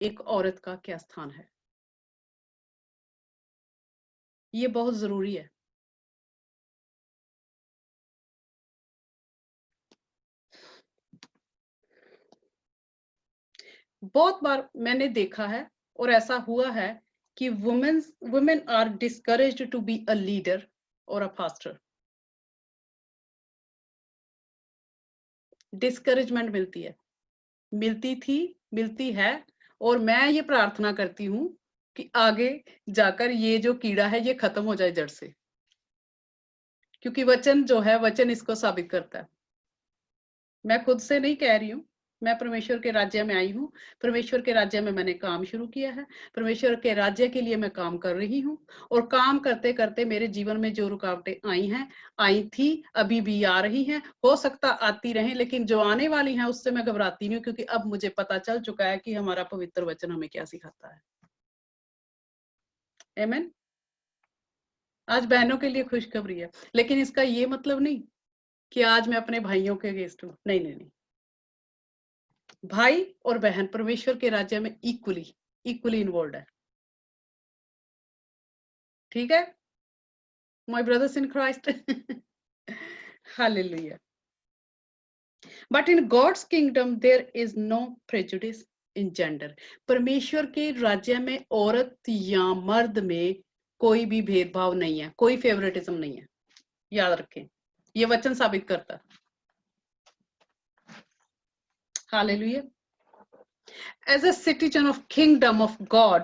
एक औरत का क्या स्थान है। ये बहुत जरूरी है। बहुत बार मैंने देखा है और ऐसा हुआ है कि women are discouraged to be a leader और अ पास्टर। डिस्करेजमेंट मिलती है, मिलती थी, मिलती है। और मैं ये प्रार्थना करती हूँ कि आगे जाकर ये जो कीड़ा है ये खत्म हो जाए जड़ से, क्योंकि वचन जो है, वचन इसको साबित करता है। मैं खुद से नहीं कह रही हूँ, मैं परमेश्वर के राज्य में आई हूँ। परमेश्वर के राज्य में मैंने काम शुरू किया है। परमेश्वर के राज्य के लिए मैं काम कर रही हूँ। और काम करते करते मेरे जीवन में जो रुकावटें आई हैं, आई थी, अभी भी आ रही हैं, हो सकता आती रहें, लेकिन जो आने वाली हैं उससे मैं घबराती नहीं हूँ, क्योंकि अब मुझे पता चल चुका है कि हमारा पवित्र वचन हमें क्या सिखाता है। आमीन। आज बहनों के लिए खुशखबरी है, लेकिन इसका ये मतलब नहीं कि आज मैं अपने भाइयों के अगेंस्ट हूँ। नहीं नहीं नहीं, भाई और बहन परमेश्वर के राज्य में इक्वली इक्वली इन्वॉल्व है। ठीक है, my brothers in Christ. Hallelujah. But in God's kingdom there is no prejudice in gender. परमेश्वर के राज्य में औरत या मर्द में कोई भी भेदभाव नहीं है, कोई फेवरेटिज्म नहीं है। याद रखें, ये वचन साबित करता है। Hallelujah. As a citizen of kingdom of God,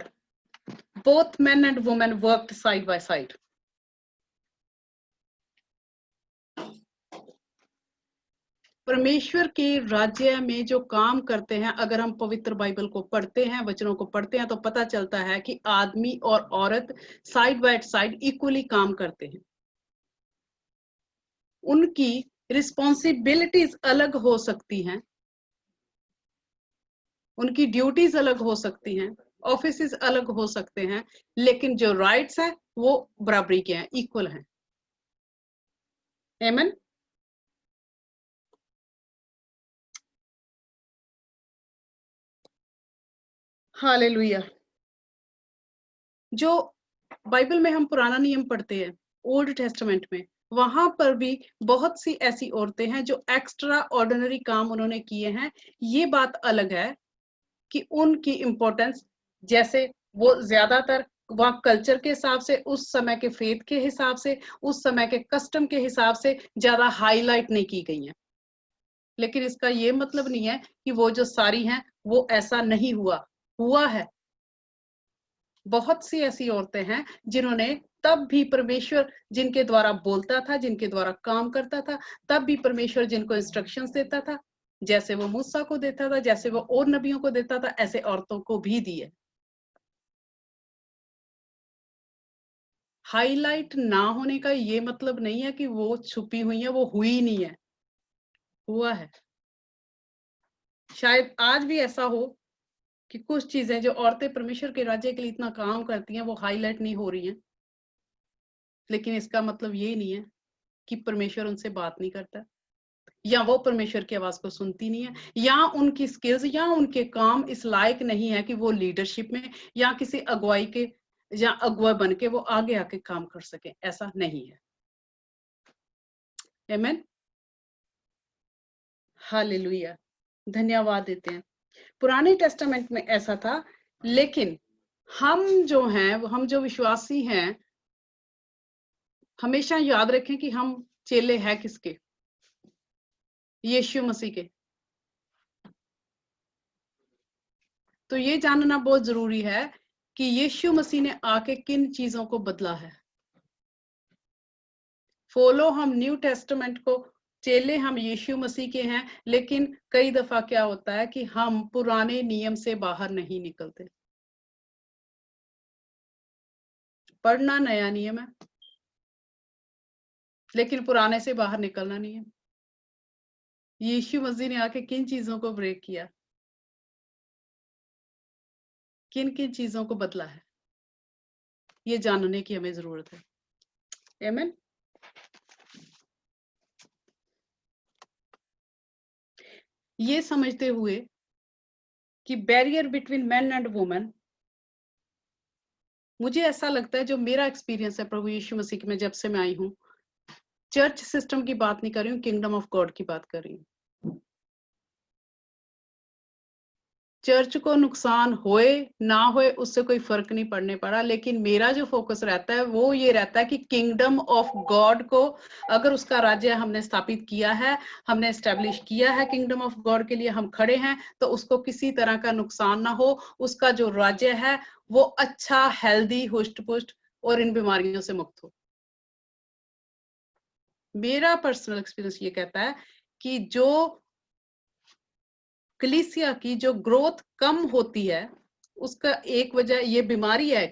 both men and women worked side by side. परमेश्वर के राज्य में जो काम करते हैं, अगर हम पवित्र बाइबल को पढ़ते हैं, वचनों को पढ़ते हैं, तो पता चलता है कि आदमी और औरत साइड बाय साइड इक्वली काम करते हैं। उनकी रिस्पॉन्सिबिलिटीज अलग हो सकती हैं, उनकी ड्यूटीज अलग हो सकती हैं, ऑफिस अलग हो सकते हैं, लेकिन जो राइट्स है वो बराबरी के हैं, इक्वल हैं। आमीन। हालेलुया। जो बाइबल में हम पुराना नियम पढ़ते हैं, ओल्ड टेस्टामेंट में, वहां पर भी बहुत सी ऐसी औरतें हैं जो एक्स्ट्रा ऑर्डिनरी काम उन्होंने किए हैं। ये बात अलग है कि उनकी इंपॉर्टेंस, जैसे वो ज्यादातर वहाँ कल्चर के हिसाब से, उस समय के फेथ के हिसाब से, उस समय के कस्टम के हिसाब से ज्यादा हाईलाइट नहीं की गई हैं। लेकिन इसका ये मतलब नहीं है कि वो जो सारी हैं वो ऐसा नहीं हुआ, हुआ है। बहुत सी ऐसी औरतें हैं जिन्होंने तब भी परमेश्वर जिनके द्वारा बोलता था, जिनके द्वारा काम करता था, तब भी परमेश्वर जिनको इंस्ट्रक्शंस देता था, जैसे वो मूसा को देता था, जैसे वो और नबियों को देता था, ऐसे औरतों को भी दिए। हाईलाइट ना होने का ये मतलब नहीं है कि वो छुपी हुई है, वो हुई नहीं है, हुआ है। शायद आज भी ऐसा हो कि कुछ चीजें जो औरतें परमेश्वर के राज्य के लिए इतना काम करती हैं वो हाईलाइट नहीं हो रही हैं, लेकिन इसका मतलब ये नहीं है कि परमेश्वर उनसे बात नहीं करता, या वो परमेश्वर की आवाज को सुनती नहीं है, या उनकी स्किल्स या उनके काम इस लायक नहीं है कि वो लीडरशिप में या किसी अगुवाई के या अगुआ बन के वो आगे आके काम कर सके। ऐसा नहीं है। आमीन। हालेलुया। धन्यवाद देते हैं। पुराने टेस्टामेंट में ऐसा था, लेकिन हम जो हैं, हम जो विश्वासी हैं, हमेशा याद रखें कि हम चेले हैं किसके? यीशु मसीह के। तो ये जानना बहुत जरूरी है कि यीशु मसीह ने आके किन चीजों को बदला है। फॉलो हम न्यू टेस्टामेंट को, चेले हम यीशु मसीह के हैं, लेकिन कई दफा क्या होता है कि हम पुराने नियम से बाहर नहीं निकलते। पढ़ना नया नियम है, लेकिन पुराने से बाहर निकलना नहीं है। यीशु मसीह ने आके किन चीजों को ब्रेक किया, किन किन चीजों को बदला है, ये जानने की हमें जरूरत है। आमीन। ये समझते हुए कि barrier between man and women, मुझे ऐसा लगता है, जो मेरा एक्सपीरियंस है प्रभु यीशु मसीह में जब से मैं आई हूँ, चर्च सिस्टम की बात नहीं कर रही हूँ, किंगडम ऑफ गॉड की बात कर रही हूँ। चर्च को नुकसान होए ना होए उससे कोई फर्क नहीं पड़ने पड़ा, लेकिन मेरा जो फोकस रहता है वो ये रहता है कि किंगडम ऑफ गॉड को, अगर उसका राज्य हमने स्थापित किया है, हमने एस्टेब्लिश किया है, किंगडम ऑफ गॉड के लिए हम खड़े हैं, तो उसको किसी तरह का नुकसान ना हो, उसका जो राज्य है वो अच्छा, हेल्दी, हुष्ट पुष्ट और इन बीमारियों से मुक्त हो। मेरा पर्सनल एक्सपीरियंस ये कहता है कि जो कलीसिया की जो ग्रोथ कम होती है, उसका एक वजह ये बीमारी है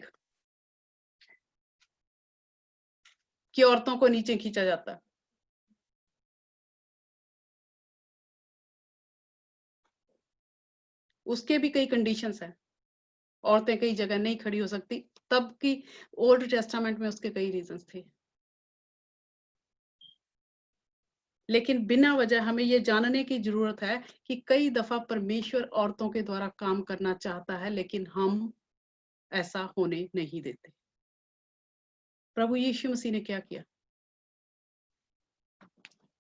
कि औरतों को नीचे खींचा जाता है। उसके भी कई कंडीशंस हैं, औरतें कई जगह नहीं खड़ी हो सकती, तब की ओल्ड टेस्टामेंट में उसके कई रीजंस थे। लेकिन बिना वजह हमें ये जानने की जरूरत है कि कई दफा परमेश्वर औरतों के द्वारा काम करना चाहता है, लेकिन हम ऐसा होने नहीं देते। प्रभु यीशु मसीह ने क्या किया?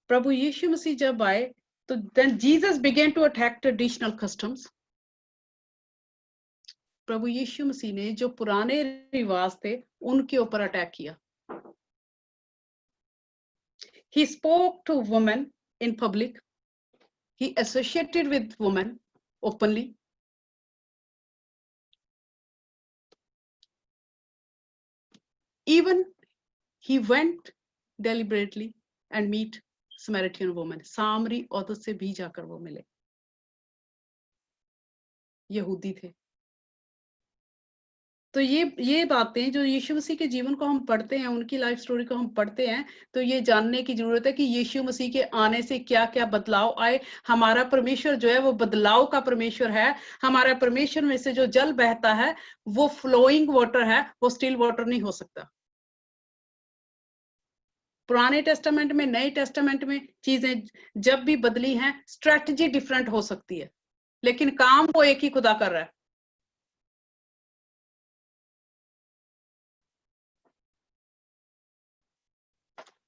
प्रभु यीशु मसीह जब आए तो then Jesus began to attack traditional customs. प्रभु यीशु मसीह ने जो पुराने रिवाज थे उनके ऊपर अटैक किया। He spoke to women in public. He associated with women openly. Even he went deliberately and meet Samaritan woman. सामरी औरत से भी जाकर वो मिले। यहूदी थे। तो ये बातें जो यीशु मसीह के जीवन को हम पढ़ते हैं, उनकी लाइफ स्टोरी को हम पढ़ते हैं, तो ये जानने की जरूरत है कि यीशु मसीह के आने से क्या क्या बदलाव आए। हमारा परमेश्वर जो है वो बदलाव का परमेश्वर है। हमारा परमेश्वर में से जो जल बहता है वो फ्लोइंग वाटर है, वो स्टिल वाटर नहीं हो सकता। पुराने टेस्टामेंट में, नए टेस्टामेंट में चीजें जब भी बदली हैं, स्ट्रेटजी डिफरेंट हो सकती है, लेकिन काम वो एक ही खुदा कर रहा है।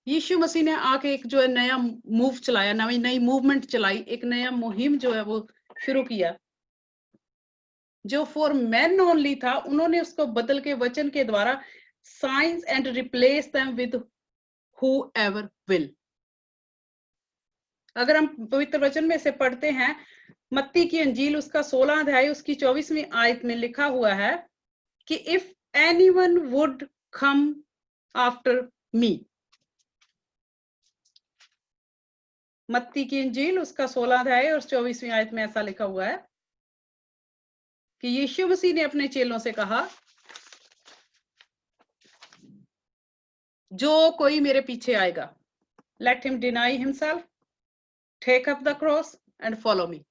यीशु मसीह ने आके एक जो है नया मूव चलाया, नई मूवमेंट चलाई, एक नया मुहिम जो है वो शुरू किया, जो फॉर मेन ओनली था, उन्होंने उसको बदल के वचन के द्वारा science and replace them with whoever will. अगर हम पवित्र वचन में से पढ़ते हैं, मत्ती की अंजील उसका 16 अध्याय उसकी 24वीं आयत में लिखा हुआ है कि if anyone would come after me. मत्ती की इंजील उसका 16 अध्याय और 24वीं आयत में ऐसा लिखा हुआ है कि यीशु मसीह ने अपने चेलों से कहा, जो कोई मेरे पीछे आएगा, let him deny himself, take up the cross and follow me.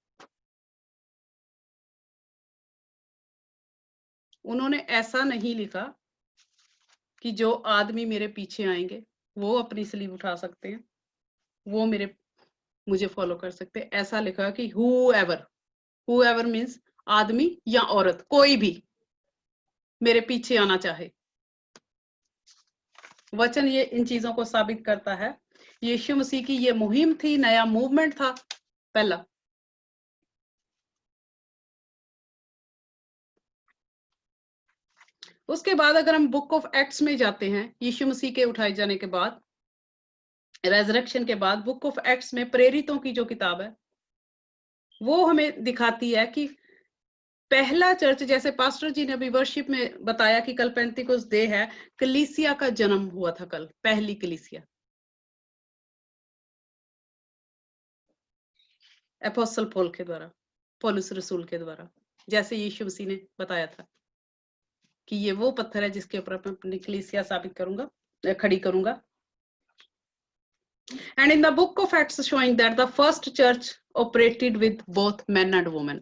उन्होंने ऐसा नहीं लिखा कि जो आदमी मेरे पीछे आएंगे वो अपनी स्लीव उठा सकते हैं, वो मुझे फॉलो कर सकते हैं। ऐसा लिखा कि whoever मीन्स आदमी या औरत, कोई भी मेरे पीछे आना चाहे। वचन ये इन चीजों को साबित करता है। यीशु मसीह की ये मुहिम थी, नया मूवमेंट था पहला। उसके बाद अगर हम बुक ऑफ एक्ट्स में जाते हैं, यीशु मसीह के उठाए जाने के बाद, रेजरेक्शन के बाद, बुक ऑफ एक्ट्स में प्रेरितों की जो किताब है वो हमें दिखाती है कि पहला चर्च, जैसे पास्टर जी ने अभी वर्शिप में बताया कि कल पेंटिकोस्ट डे है, कलीसिया का जन्म हुआ था कल, पहली कलीसिया एपोस्टल पॉल के द्वारा, पौलुस रसूल के द्वारा, जैसे यीशु मसीह ने बताया था कि ये वो पत्थर है जिसके ऊपर मैं अपनी कलीसिया साबित करूंगा, खड़ी करूंगा। And in the book of Acts showing that the first church operated with both men and women.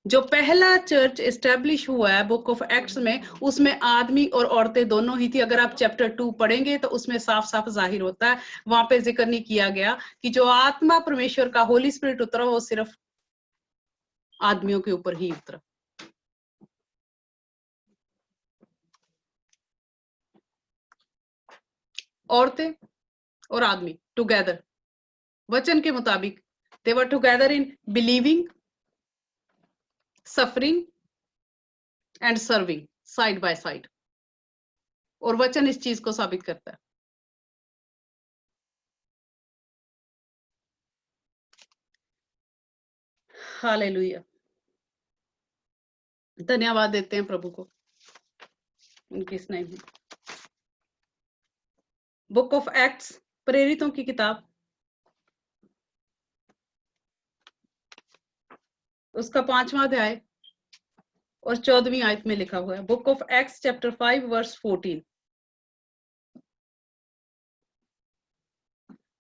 जो पहला चर्च एस्टेब्लिश हुआ है बुक ऑफ एक्ट्स में, उसमें आदमी और औरतें दोनों ही थी। अगर आप चैप्टर 2 पढ़ेंगे तो उसमें साफ साफ जाहिर होता है, वहां पे जिक्र नहीं किया गया कि जो आत्मा परमेश्वर का होली स्पिरिट उतरा वो सिर्फ आदमियों के ऊपर ही उतरा। औरतें और आदमी टुगेदर, वचन के मुताबिक they were together in believing, suffering and serving side by side. और वचन इस चीज को साबित करता है। हालेलुया, धन्यवाद देते हैं प्रभु को उनकी इस नेम में। बुक ऑफ एक्ट्स, प्रेरितों की किताब, उसका 5वां अध्याय और 14वीं आयत में लिखा हुआ है। Book of Acts chapter 5 verse 14।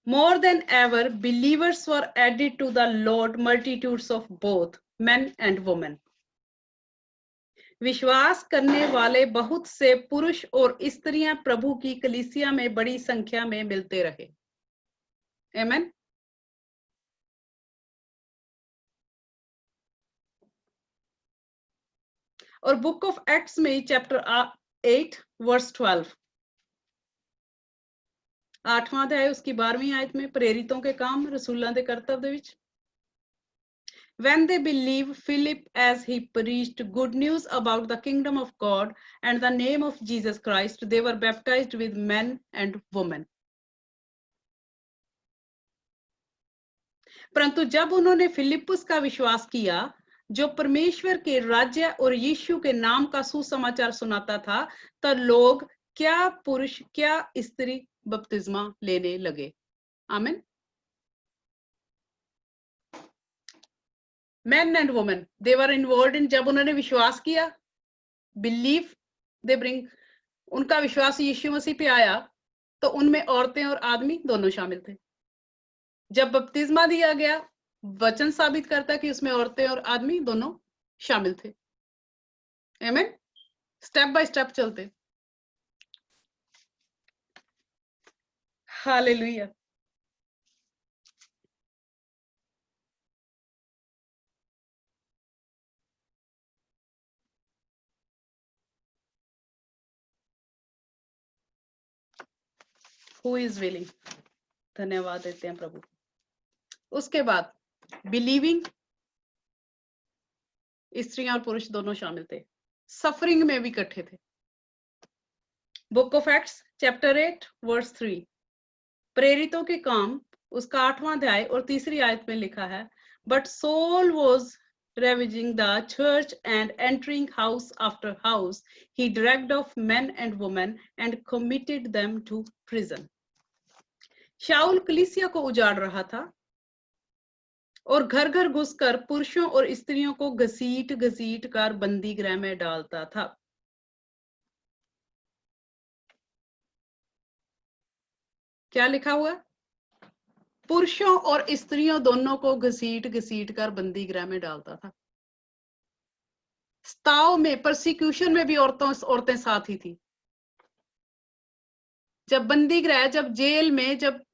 More than ever, believers were added to the Lord, multitudes of both men and women. विश्वास करने वाले बहुत से पुरुष और स्त्रियां प्रभु की कलीसिया में बड़ी संख्या में मिलते रहे। आमीन। और बुक ऑफ एक्ट्स में चैप्टर 8 वर्स 12, 8वां अध्याय उसकी 12वीं आयत में, प्रेरितों के काम रसूलां दे करतब दे विच। When they believed Philip as he preached good news about the kingdom of God and the name of Jesus Christ, they were baptized with men and women. परंतु जब उन्होंने फिलिपुस का विश्वास किया, जो परमेश्वर के राज्य और यीशु के नाम का सुसमाचार सुनाता था, तो लोग क्या पुरुष क्या स्त्री बपतिस्मा लेने लगे। आमीन। Men and women, they were involved in, जब उन्होंने विश्वास किया, believe they bring, उनका विश्वास यीशु मसीह पे आया, तो उनमें औरतें और आदमी दोनों शामिल थे। जब बपतिस्मा दिया गया, वचन साबित करता है कि उसमें औरतें और आदमी दोनों शामिल थे। आमीन। स्टेप बाय स्टेप चलते। हालेलुया। Who is willing? धन्यवाद देते हैं प्रभु। उसके बाद बिलीविंग, स्त्रियां और पुरुष दोनों शामिल थे, सफरिंग में भी इकट्ठे थे। Book of Acts chapter 8 verse 3, प्रेरितों के काम उसका 8वां अध्याय और 3री आयत में लिखा है, but Saul was ravaging the church and entering house after house, he dragged off men and women and committed them to prison. शाऊल कलीसिया को उजाड़ रहा था और घर घर घुसकर पुरुषों और स्त्रियों को घसीट घसीट कर बंदी गृह में डालता था। क्या लिखा हुआ? पुरुषों और स्त्रियों दोनों को घसीट घसीट कर बंदी गृह में डालता था। स्ताव में, परसिक्यूशन में भी औरतें साथ ही थी। जब बंदी गृह, जब जेल में, जब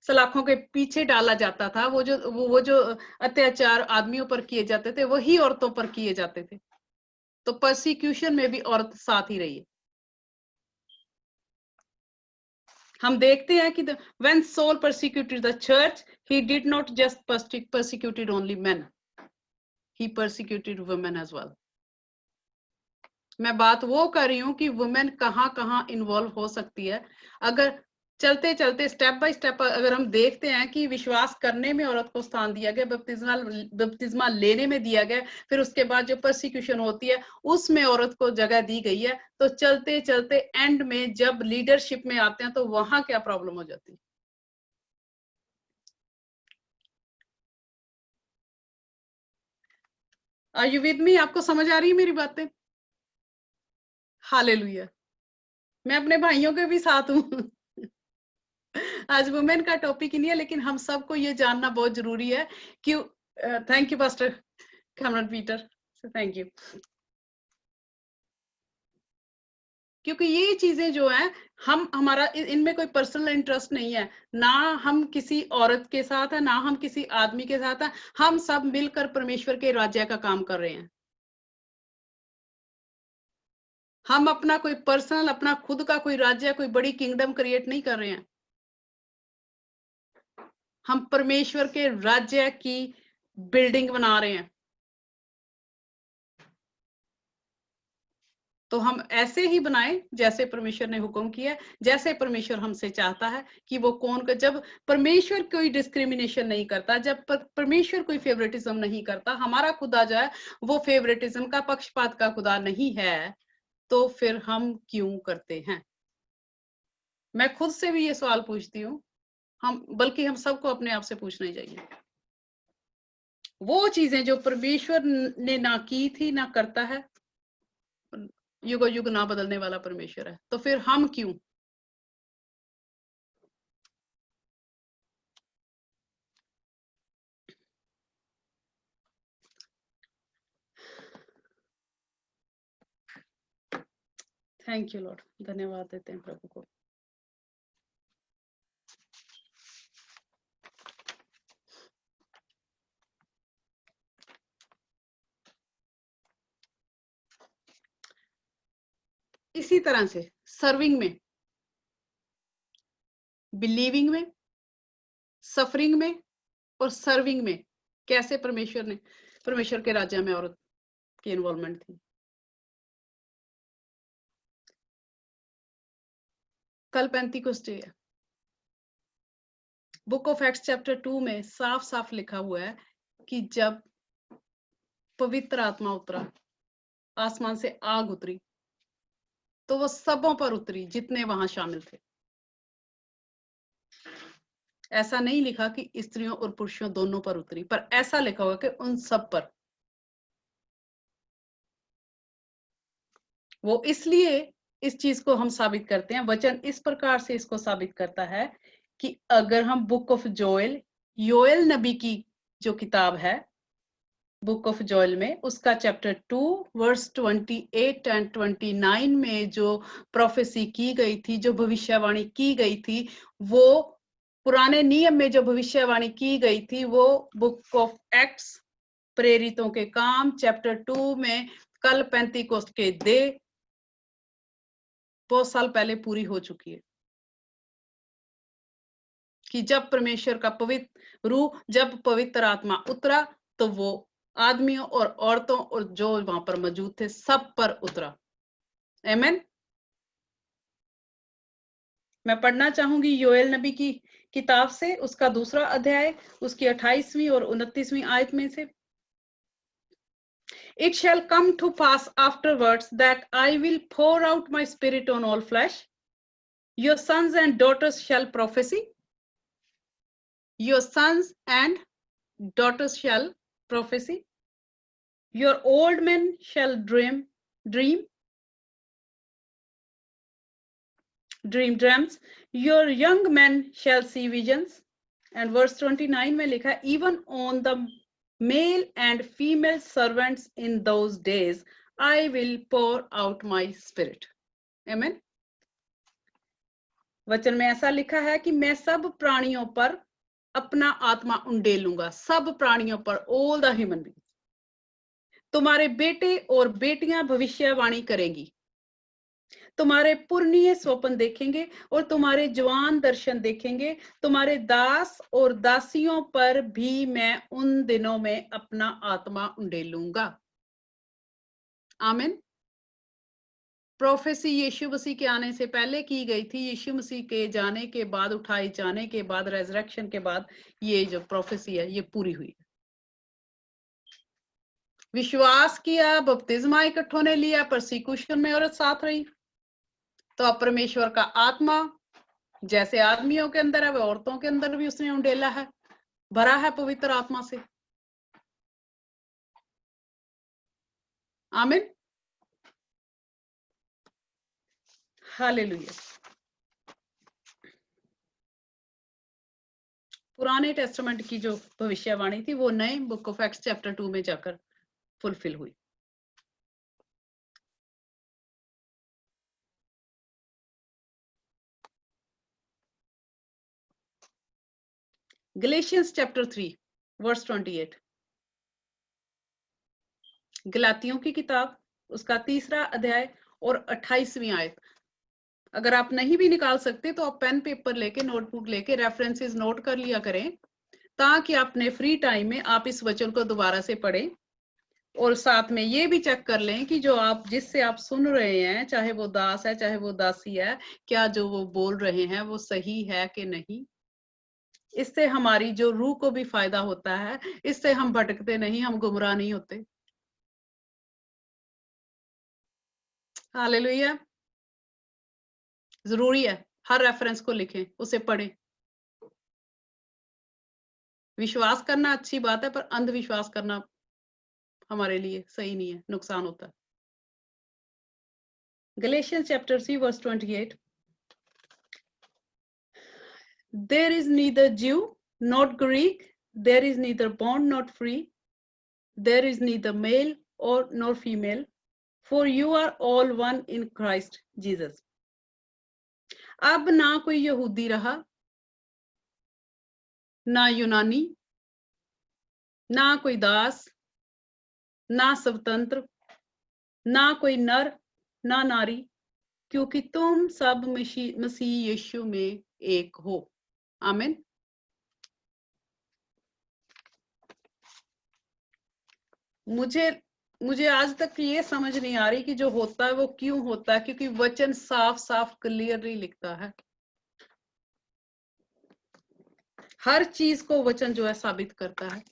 सलाखों के पीछे डाला जाता था, वो जो अत्याचार आदमियों पर किए जाते थे, वही औरतों पर किए जाते थे। तो परसिक्यूशन में भी औरत साथ ही रही है। हम देखते हैं कि when Saul persecuted the church, he did not just persecuted only men, he persecuted women as well. मैं बात वो कर रही हूँ कि वुमेन कहाँ कहाँ इन्वॉल्व हो सकती है। अगर चलते चलते स्टेप बाय स्टेप अगर हम देखते हैं कि विश्वास करने में औरत को स्थान दिया गया, बपतिस्मा लेने में दिया गया, फिर उसके बाद जो परसिक्यूशन होती है उसमें औरत को जगह दी गई है, तो चलते चलते एंड में जब लीडरशिप में आते हैं तो वहां क्या प्रॉब्लम हो जाती है। Are you with me? आपको समझ आ रही है मेरी बातें? हालेलुया। मैं अपने भाइयों के भी साथ हूँ। आज वुमेन का टॉपिक ही नहीं है, लेकिन हम सबको ये जानना बहुत जरूरी है कि thank you pastor Cameron Peter, thank you, क्योंकि ये चीजें जो हैं, हमारा इनमें कोई पर्सनल इंटरेस्ट नहीं है, ना हम किसी औरत के साथ है, ना हम किसी आदमी के साथ है, हम सब मिलकर परमेश्वर के राज्य का काम कर रहे हैं। हम अपना कोई पर्सनल, अपना खुद का कोई राज्य, कोई बड़ी किंगडम क्रिएट नहीं कर रहे हैं। हम परमेश्वर के राज्य की बिल्डिंग बना रहे हैं। तो हम ऐसे ही बनाएं जैसे परमेश्वर ने हुक्म किया, जैसे परमेश्वर हमसे चाहता है कि वो कौन कर। जब परमेश्वर कोई डिस्क्रिमिनेशन नहीं करता, जब परमेश्वर कोई फेवरेटिज्म नहीं करता, हमारा खुदा जो है वो फेवरेटिज्म का, पक्षपात का खुदा नहीं है, तो फिर हम क्यों करते हैं? मैं खुद से भी ये सवाल पूछती हूँ, बल्कि हम सबको अपने आप से पूछना चाहिए। वो चीजें जो परमेश्वर ने ना की थी, ना करता है, युग युग ना बदलने वाला परमेश्वर है, तो फिर हम क्यों? थैंक यू लॉर्ड, धन्यवाद देते हैं प्रभु को। इसी तरह से सर्विंग में, बिलीविंग में, सफरिंग में और सर्विंग में कैसे परमेश्वर के राज्य में औरत की इन्वॉल्वमेंट थी। कल पेंतीकोस्ते है। बुक ऑफ एक्ट्स चैप्टर 2 में साफ साफ लिखा हुआ है कि जब पवित्र आत्मा उतरा, आसमान से आग उतरी, तो वो सबों पर उतरी जितने वहां शामिल थे। ऐसा नहीं लिखा कि स्त्रियों और पुरुषों दोनों पर उतरी, पर ऐसा लिखा हुआ कि उन सब पर। वो इसलिए इस चीज को हम साबित करते हैं, वचन इस प्रकार से इसको साबित करता है कि अगर हम बुक ऑफ जोएल, योएल नबी की जो किताब है, बुक ऑफ जोएल में उसका चैप्टर 2 वर्स 28 एंड 29 में जो प्रोफेसी की गई थी, जो भविष्यवाणी की गई थी, वो पुराने नियम में जो भविष्यवाणी की गई थी, वो बुक ऑफ एक्ट्स, प्रेरितों के काम चैप्टर 2 में कल पेंतीकोस्त के डे बहुत साल पहले पूरी हो चुकी है। कि जब परमेश्वर का पवित्र रूह, जब पवित्र आत्मा उतरा, तो वो आदमियों और औरतों और जो वहां पर मौजूद थे सब पर उतरा। आमीन। मैं पढ़ना चाहूंगी योएल नबी की किताब से, उसका 2 अध्याय, उसकी 28वीं और 29वीं आयत में से। It shall come to pass afterwards that I will pour out my spirit on all flesh. Your sons and daughters shall prophesy. Your sons and daughters shall prophesy. Your old men shall dream dreams. Your young men shall see visions. And verse 29 में लिखा, even on the male and female servants in those days I will pour out my spirit. Amen. वचन में ऐसा लिखा है कि मैं सब प्राणियों पर अपना आत्मा उंडेलूंगा, सब प्राणियों पर, ऑल द ह्यूमन बीइंग्स। तुम्हारे बेटे और बेटियां भविष्यवाणी करेंगी, तुम्हारे पुरनिये स्वप्न देखेंगे और तुम्हारे जवान दर्शन देखेंगे। तुम्हारे दास और दासियों पर भी मैं उन दिनों में अपना आत्मा उंडेलूंगा। आमीन। प्रोफेसी यीशु मसीह के आने से पहले की गई थी, यीशु मसीह के जाने के बाद, उठाए जाने के बाद, रेजरेक्शन के बाद ये जो प्रोफेसी है ये पूरी हुई। विश्वास किया, बपतिस्मा इकट्ठों ने लिया, परसिक्यूशन में औरत साथ रही, तो अब परमेश्वर का आत्मा जैसे आदमियों के अंदर है, वह औरतों के अंदर भी उसने उंडेला है, भरा है पवित्र आत्मा से। आमीन। हालेलुया। पुराने टेस्टामेंट की जो भविष्यवाणी थी वो नए बुक ऑफ एक्ट्स चैप्टर 2 में जाकर फुलफिल हुई। गलेशियंस चैप्टर 3 वर्स 28, गलातियों की किताब उसका 3रा अध्याय और 28वीं आयत। अगर आप नहीं भी निकाल सकते तो आप पेन पेपर लेके नोटबुक लेके रेफरेंसेस नोट कर लिया करें, ताकि अपने फ्री टाइम में आप इस वचन को दोबारा से पढ़ें और साथ में ये भी चेक कर लें कि जो आप जिससे आप सुन रहे हैं, चाहे वो दास है चाहे वो दासी है, क्या जो वो बोल रहे हैं वो सही है कि नहीं। इससे हमारी जो रूह को भी फायदा होता है, इससे हम भटकते नहीं, हम गुमराह नहीं होते। हालेलुया। जरूरी है हर रेफरेंस को लिखें, उसे पढ़ें। विश्वास करना अच्छी बात है, पर अंधविश्वास करना हमारे लिए सही नहीं है, नुकसान होता है। Galatians chapter 3 verse 28, there is neither Jew nor Greek, there is neither bond nor free, there is neither male or nor female, for you are all one in Christ Jesus. अब ना कोई यहूदी रहा, ना यूनानी, ना कोई दास, ना स्वतंत्र, ना कोई नर, ना नारी, क्योंकि तुम सब मसीह यीशु में एक हो। आमीन। मुझे आज तक ये समझ नहीं आ रही कि जो होता है वो क्यों होता है, क्योंकि वचन साफ साफ क्लियरली लिखता है। हर चीज को वचन जो है साबित करता है।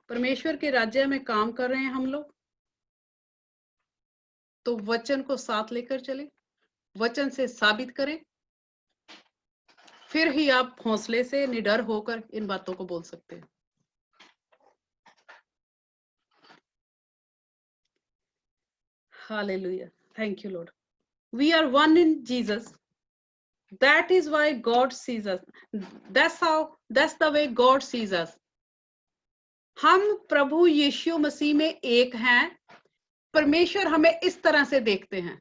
परमेश्वर के राज्य में काम कर रहे हैं हम लोग, तो वचन को साथ लेकर चले, वचन से साबित करें, फिर ही आप हौसले से निडर होकर इन बातों को बोल सकते हैं। Hallelujah, thank you Lord. We are one in Jesus. That is why God sees us. That's the way God sees us. हम प्रभु यीशु मसीह में एक हैं। परमेश्वर हमें इस तरह से देखते हैं।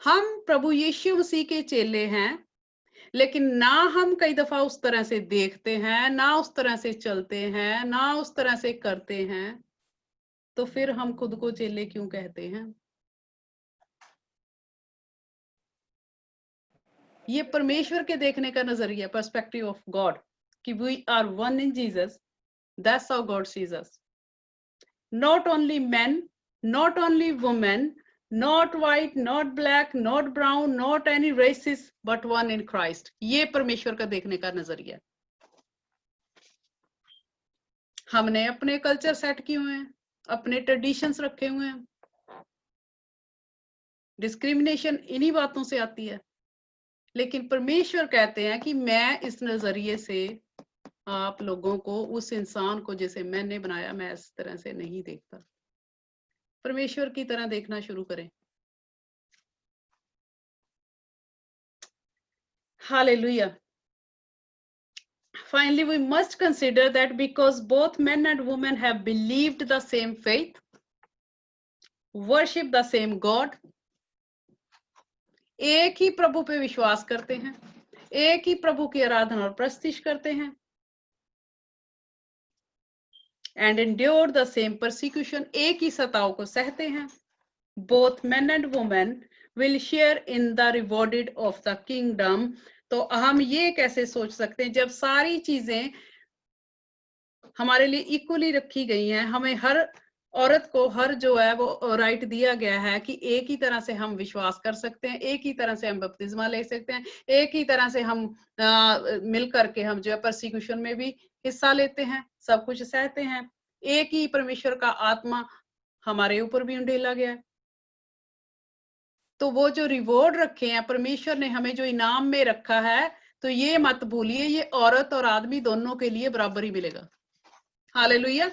हम प्रभु यीशु मसीह के चेले हैं, लेकिन ना हम कई दफा उस तरह से देखते हैं, ना उस तरह से चलते हैं, ना उस तरह से करते हैं, तो फिर हम खुद को चेले क्यों कहते हैं? ये परमेश्वर के देखने का नजरिया, पर्सपेक्टिव ऑफ गॉड, कि we are one in Jesus. That's how God sees us. Not only men, not only women, not white, not black, not brown, not any races, but one in Christ. ये परमेश्वर का देखने का नजरिया। हमने अपने culture set किए हुए हैं, अपने ट्रेडिशंस रखे हुए हैं। डिस्क्रिमिनेशन इन्हीं बातों से आती है, लेकिन परमेश्वर कहते हैं कि मैं इस नजरिए से आप लोगों को, उस इंसान को जैसे मैंने बनाया, मैं इस तरह से नहीं देखता। परमेश्वर की तरह देखना शुरू करें। Hallelujah. Finally, we must consider that because both men and women have believed the same faith, worship the same God, एक ही प्रभु पे विश्वास करते हैं, एक ही प्रभु की आराधना और प्रस्तिश करते हैं, and endure the same persecution, एक ही सताव को सहते हैं, both men and women will share in the rewarded of the kingdom. तो हम ये कैसे सोच सकते हैं, जब सारी चीजें हमारे लिए इक्वली रखी गई हैं, हमें हर औरत को हर जो है वो राइट दिया गया है कि एक ही तरह से हम विश्वास कर सकते हैं, एक ही तरह से हम बपतिस्मा ले सकते हैं, एक ही तरह से हम मिल करके हम जो है परसिक्यूशन में भी हिस्सा लेते हैं, सब कुछ सहते हैं, एक ही परमेश्वर का आत्मा हमारे ऊपर भी उंडेला गया है। तो वो जो रिवॉर्ड रखे हैं परमेश्वर ने हमें, जो इनाम में रखा है, तो ये मत भूलिए, ये औरत और आदमी दोनों के लिए बराबर ही मिलेगा। हालेलुया।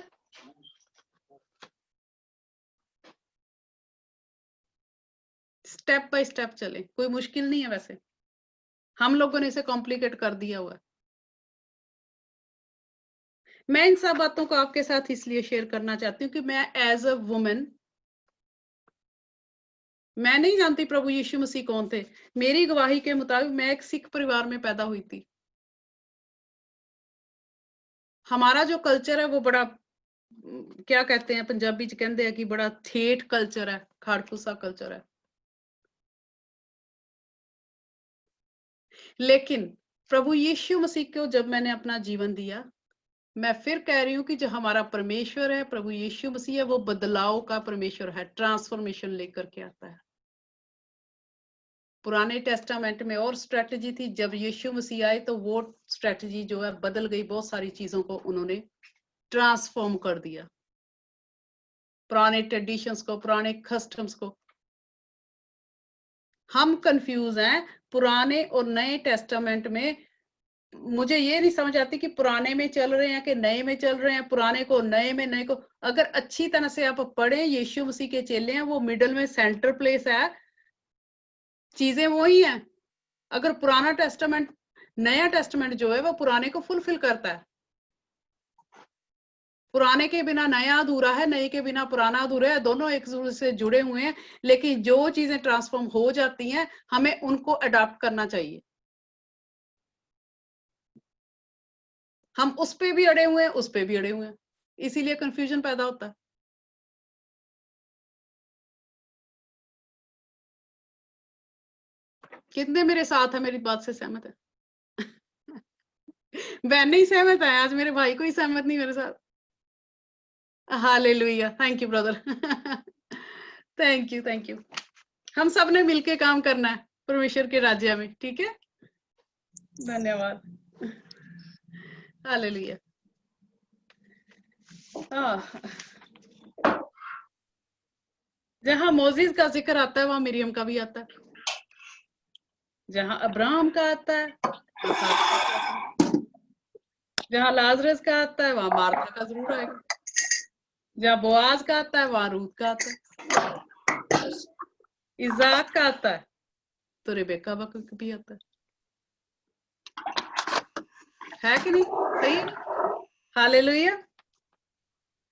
स्टेप बाय स्टेप चले, कोई मुश्किल नहीं है। वैसे हम लोगों ने इसे कॉम्प्लिकेट कर दिया हुआ है। मैं इन सब बातों को आपके साथ इसलिए शेयर करना चाहती हूँ कि मैं एज अ वुमेन मैं नहीं जानती प्रभु यीशु मसीह कौन थे। मेरी गवाही के मुताबिक मैं एक सिख परिवार में पैदा हुई थी। हमारा जो कल्चर है वो बड़ा क्या कहते हैं पंजाबी च कहंदे हैं कि बड़ा ठेठ कल्चर है, खाड़कूसा कल्चर है। लेकिन प्रभु यीशु मसीह को जब मैंने अपना जीवन दिया, मैं फिर कह रही हूँ कि जो हमारा परमेश्वर है, प्रभु यीशु मसीह है, वो बदलाव का परमेश्वर है, ट्रांसफॉर्मेशन लेकर के आता है। पुराने टेस्टामेंट में और स्ट्रेटजी थी, जब यीशु मसीह आए तो वो स्ट्रेटजी जो है बदल गई, बहुत सारी चीजों को उन्होंने ट्रांसफॉर्म कर दिया, पुराने ट्रेडिशंस को, पुराने कस्टम्स को। हम कंफ्यूज हैं पुराने और नए टेस्टामेंट में। मुझे ये नहीं समझ आती कि पुराने में चल रहे हैं कि नए में चल रहे हैं, पुराने को नए में, नए को। अगर अच्छी तरह से आप पढ़ें, यीशु मसीह के चेले हैं, वो मिडल में सेंटर प्लेस है, चीजें वही हैं। अगर पुराना टेस्टामेंट, नया टेस्टामेंट जो है वो पुराने को फुलफिल करता है। पुराने के बिना नया अधूरा है, नए के बिना पुराना अधूरा है, दोनों एक दूसरे से जुड़े हुए हैं। लेकिन जो चीजें ट्रांसफॉर्म हो जाती हैं, हमें उनको अडॉप्ट करना चाहिए। हम उस पे भी अड़े हुए हैं, उस पे भी अड़े हुए हैं, इसीलिए कंफ्यूजन पैदा होता है। कितने मेरे साथ है, मेरी बात से सहमत है? बहन नहीं सहमत है, आज मेरे भाई को ही सहमत नहीं मेरे साथ। Hallelujah, thank you brother. Thank you. हम सब ने मिलके काम करना है परमेश्वर के राज्य में, ठीक है? धन्यवाद। हालेलुया। जहां मोजिस का जिक्र आता है, वहां मिरियम का भी आता है। जहां अब्राहम का आता है, जहां लाजरस का आता है, वहां मार्था का जरूर आएगा। जहां बोआज का आता है, वहां रूत का आता है। इजाक का आता है तो रेबेका भी आता है कि नहीं? सही है। हालेलुया।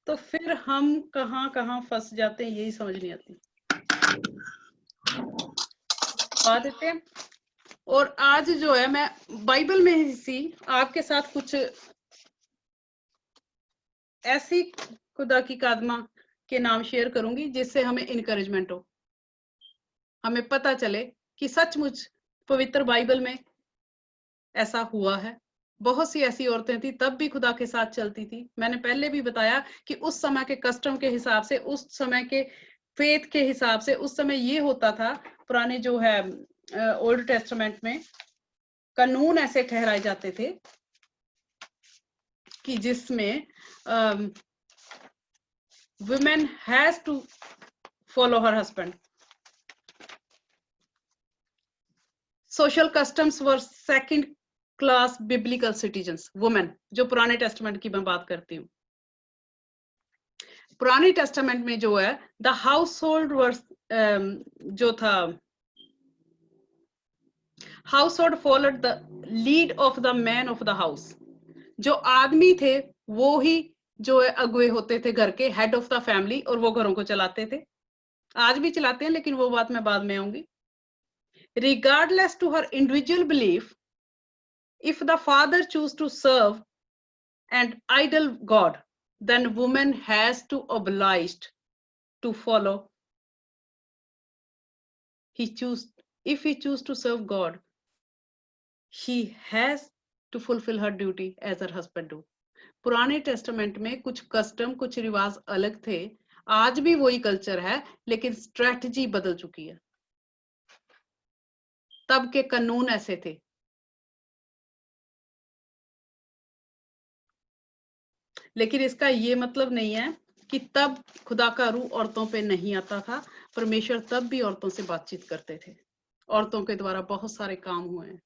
तो फिर हम कहां कहां फंस जाते हैं, यही समझ नहीं आती। बात देते हैं। और आज जो है मैं बाइबल में ही सी आपके साथ कुछ ऐसी खुदा की कादमा के नाम शेयर करूंगी जिससे हमें इनकरेजमेंट हो, हमें पता चले कि सचमुच पवित्र बाइबल में ऐसा हुआ है। बहुत सी ऐसी औरतें थी, तब भी खुदा के साथ चलती थी। मैंने पहले भी बताया कि उस समय के कस्टम के हिसाब से, उस समय के फेथ के हिसाब से, उस समय ये होता था, पुराने जो है ओल्ड टेस्टामेंट में कानून ऐसे ठहराए जाते थे कि जिसमें women has to follow her husband. Social customs were second class biblical citizens, women, जो पुराने टेस्टामेंट की मैं बात करती हूँ। पुराने टेस्टामेंट में जो है द हाउस होल्ड वर्स जो था, house hold followed the lead of the man of the house. जो आदमी थे वो ही जो है अगुए होते थे घर के, हेड ऑफ द फैमिली, और वो घरों को चलाते थे। आज भी चलाते हैं, लेकिन वो बात मैं बाद में आऊंगी। Regardless to her individual belief, if the father choose to serve an idol god, then woman has to obliged to follow. If he choose to serve God, she has to fulfill her duty as her husband do. पुराने testament में कुछ custom, कुछ रिवाज अलग थे। आज भी वही कल्चर है, लेकिन स्ट्रेटजी बदल चुकी है। तब के कानून ऐसे थे। लेकिन इसका ये मतलब नहीं है कि तब खुदा का रूह औरतों पे नहीं आता था। परमेश्वर तब भी औरतों से बातचीत करते थे। औरतों के द्वारा बहुत सारे काम हुए हैं।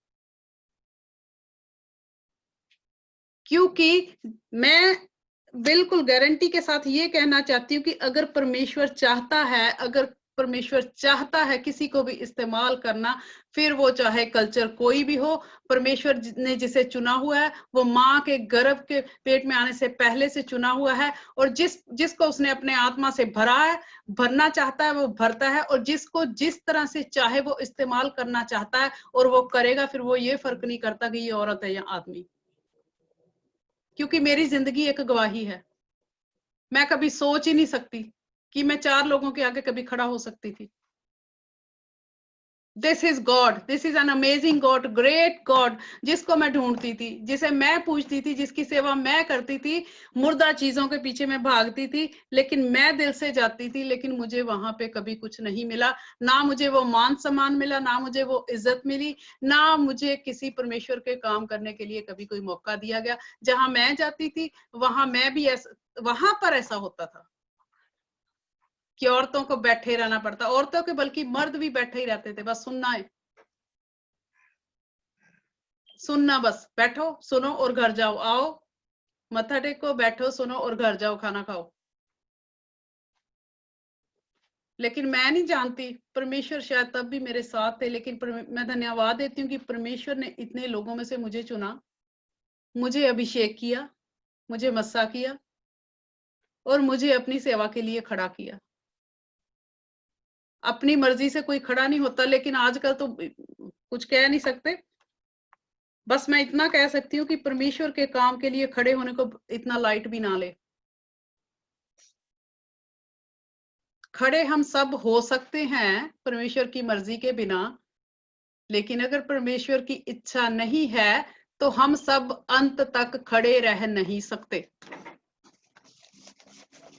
क्योंकि मैं बिल्कुल गारंटी के साथ ये कहना चाहती हूँ कि अगर परमेश्वर चाहता है, अगर परमेश्वर चाहता है किसी को भी इस्तेमाल करना, फिर वो चाहे कल्चर कोई भी हो। परमेश्वर ने जिसे चुना हुआ है वो माँ के गर्भ के पेट में आने से पहले से चुना हुआ है, और जिसको उसने अपने आत्मा से भरा है, भरना चाहता है, वो भरता है, और जिसको जिस तरह से चाहे वो इस्तेमाल करना चाहता है और वो करेगा। फिर वो ये फर्क नहीं करता कि ये औरत है या आदमी, क्योंकि मेरी जिंदगी एक गवाही है। मैं कभी सोच ही नहीं सकती कि मैं 4 लोगों के आगे कभी खड़ा हो सकती थी। This is God, this is an amazing God, great God, जिसको मैं ढूंढती थी, जिसे मैं पूछती थी, जिसकी सेवा मैं करती थी। मुर्दा चीजों के पीछे मैं भागती थी, लेकिन मैं दिल से जाती थी, लेकिन मुझे वहां पे कभी कुछ नहीं मिला। ना मुझे वो मान सम्मान मिला, ना मुझे वो इज्जत मिली, ना मुझे किसी परमेश्वर के काम करने के लिए कभी कोई मौका दिया गया। जहां मैं जाती थी वहां मैं भी वहां पर ऐसा होता था कि औरतों को बैठे रहना पड़ता, औरतों के बल्कि मर्द भी बैठे ही रहते थे, बस सुनना है, सुनना, बस बैठो सुनो और घर जाओ, आओ मत्था टेको, बैठो सुनो और घर जाओ, खाना खाओ। लेकिन मैं नहीं जानती, परमेश्वर शायद तब भी मेरे साथ थे, लेकिन मैं धन्यवाद देती हूँ कि परमेश्वर ने इतने लोगों में से मुझे चुना, मुझे अभिषेक किया, मुझे मस्सा किया और मुझे अपनी सेवा के लिए खड़ा किया। अपनी मर्जी से कोई खड़ा नहीं होता, लेकिन आजकल तो कुछ कह नहीं सकते। बस मैं इतना कह सकती हूँ कि परमेश्वर के काम के लिए खड़े होने को इतना लाइट भी ना ले। खड़े हम सब हो सकते हैं परमेश्वर की मर्जी के बिना, लेकिन अगर परमेश्वर की इच्छा नहीं है तो हम सब अंत तक खड़े रह नहीं सकते।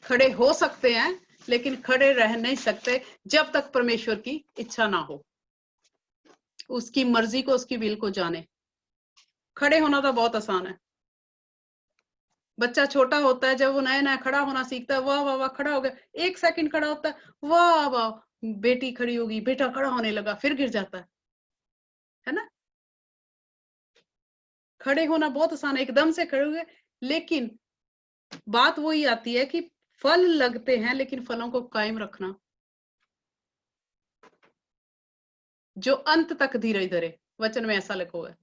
खड़े हो सकते हैं लेकिन खड़े रह नहीं सकते जब तक परमेश्वर की इच्छा ना हो, उसकी मर्जी को, उसकी विल को जाने। खड़े होना तो बहुत आसान है। बच्चा छोटा होता है, जब वो नया नया खड़ा होना सीखता है, वाह वाह वाह खड़ा हो गया, 1 सेकंड खड़ा होता है, वाह वाह, बेटी खड़ी होगी, बेटा खड़ा होने लगा, फिर गिर जाता है ना। खड़े होना बहुत आसान है, एकदम से खड़े हुए, लेकिन बात वही आती है कि फल लगते हैं, लेकिन फलों को कायम रखना, जो अंत तक धीरज धरे। वचन में ऐसा लिखा हुआ है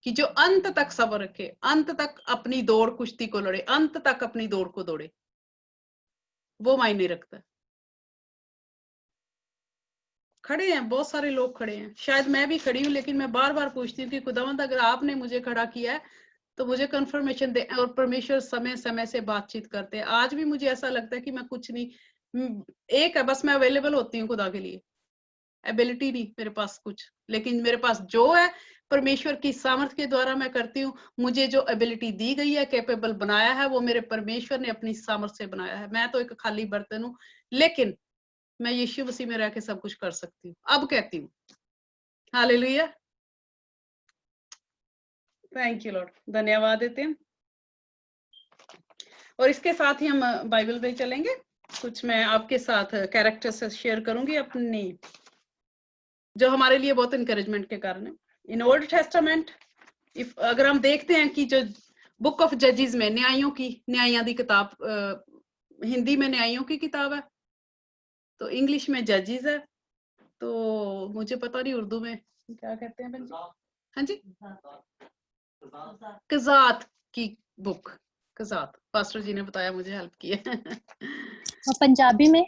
कि जो अंत तक सब्र रखे, अंत तक अपनी दौड़ कुश्ती को लड़े, अंत तक अपनी दौड़ को दौड़े, वो मायने रखता है। खड़े हैं, बहुत सारे लोग खड़े हैं, शायद मैं भी खड़ी हूँ, लेकिन मैं बार बार पूछती हूँ कि खुदावंद अगर आपने मुझे खड़ा किया है तो मुझे कंफर्मेशन दे। और परमेश्वर समय समय से बातचीत करते हैं। आज भी मुझे ऐसा लगता है कि मैं कुछ नहीं, एक है बस, मैं अवेलेबल होती हूँ खुदा के लिए, एबिलिटी नहीं मेरे पास कुछ, लेकिन मेरे पास जो है परमेश्वर की सामर्थ के द्वारा मैं करती हूँ। मुझे जो एबिलिटी दी गई है, कैपेबल बनाया है, वो मेरे परमेश्वर ने अपनी सामर्थ से बनाया है। मैं तो एक खाली बर्तन हूँ, लेकिन मैं यीशु मसीह में रह के सब कुछ कर सकती हूँ, अब कहती हूँ। हालेलुया, थैंक यू लॉर्ड, धन्यवाद देते हैं। और इसके साथ ही हम बाइबल पे चलेंगे। कुछ मैं आपके साथ कैरेक्टर से शेयर करूंगी अपनी, जो हमारे लिए बहुत इंकरेजमेंट के कारण है। इन ओल्ड टेस्टामेंट, अगर हम देखते हैं कि जो बुक ऑफ जजेस में, न्यायों की किताब, हिंदी में न्यायों की किताब है, तो इंग्लिश में जजेस है, तो मुझे पता नहीं उर्दू में क्या कहते हैं। हाँ जी, कजात की बुक, कजात, पास्टर जी ने बताया, मुझे हेल्प की है। और पंजाबी में,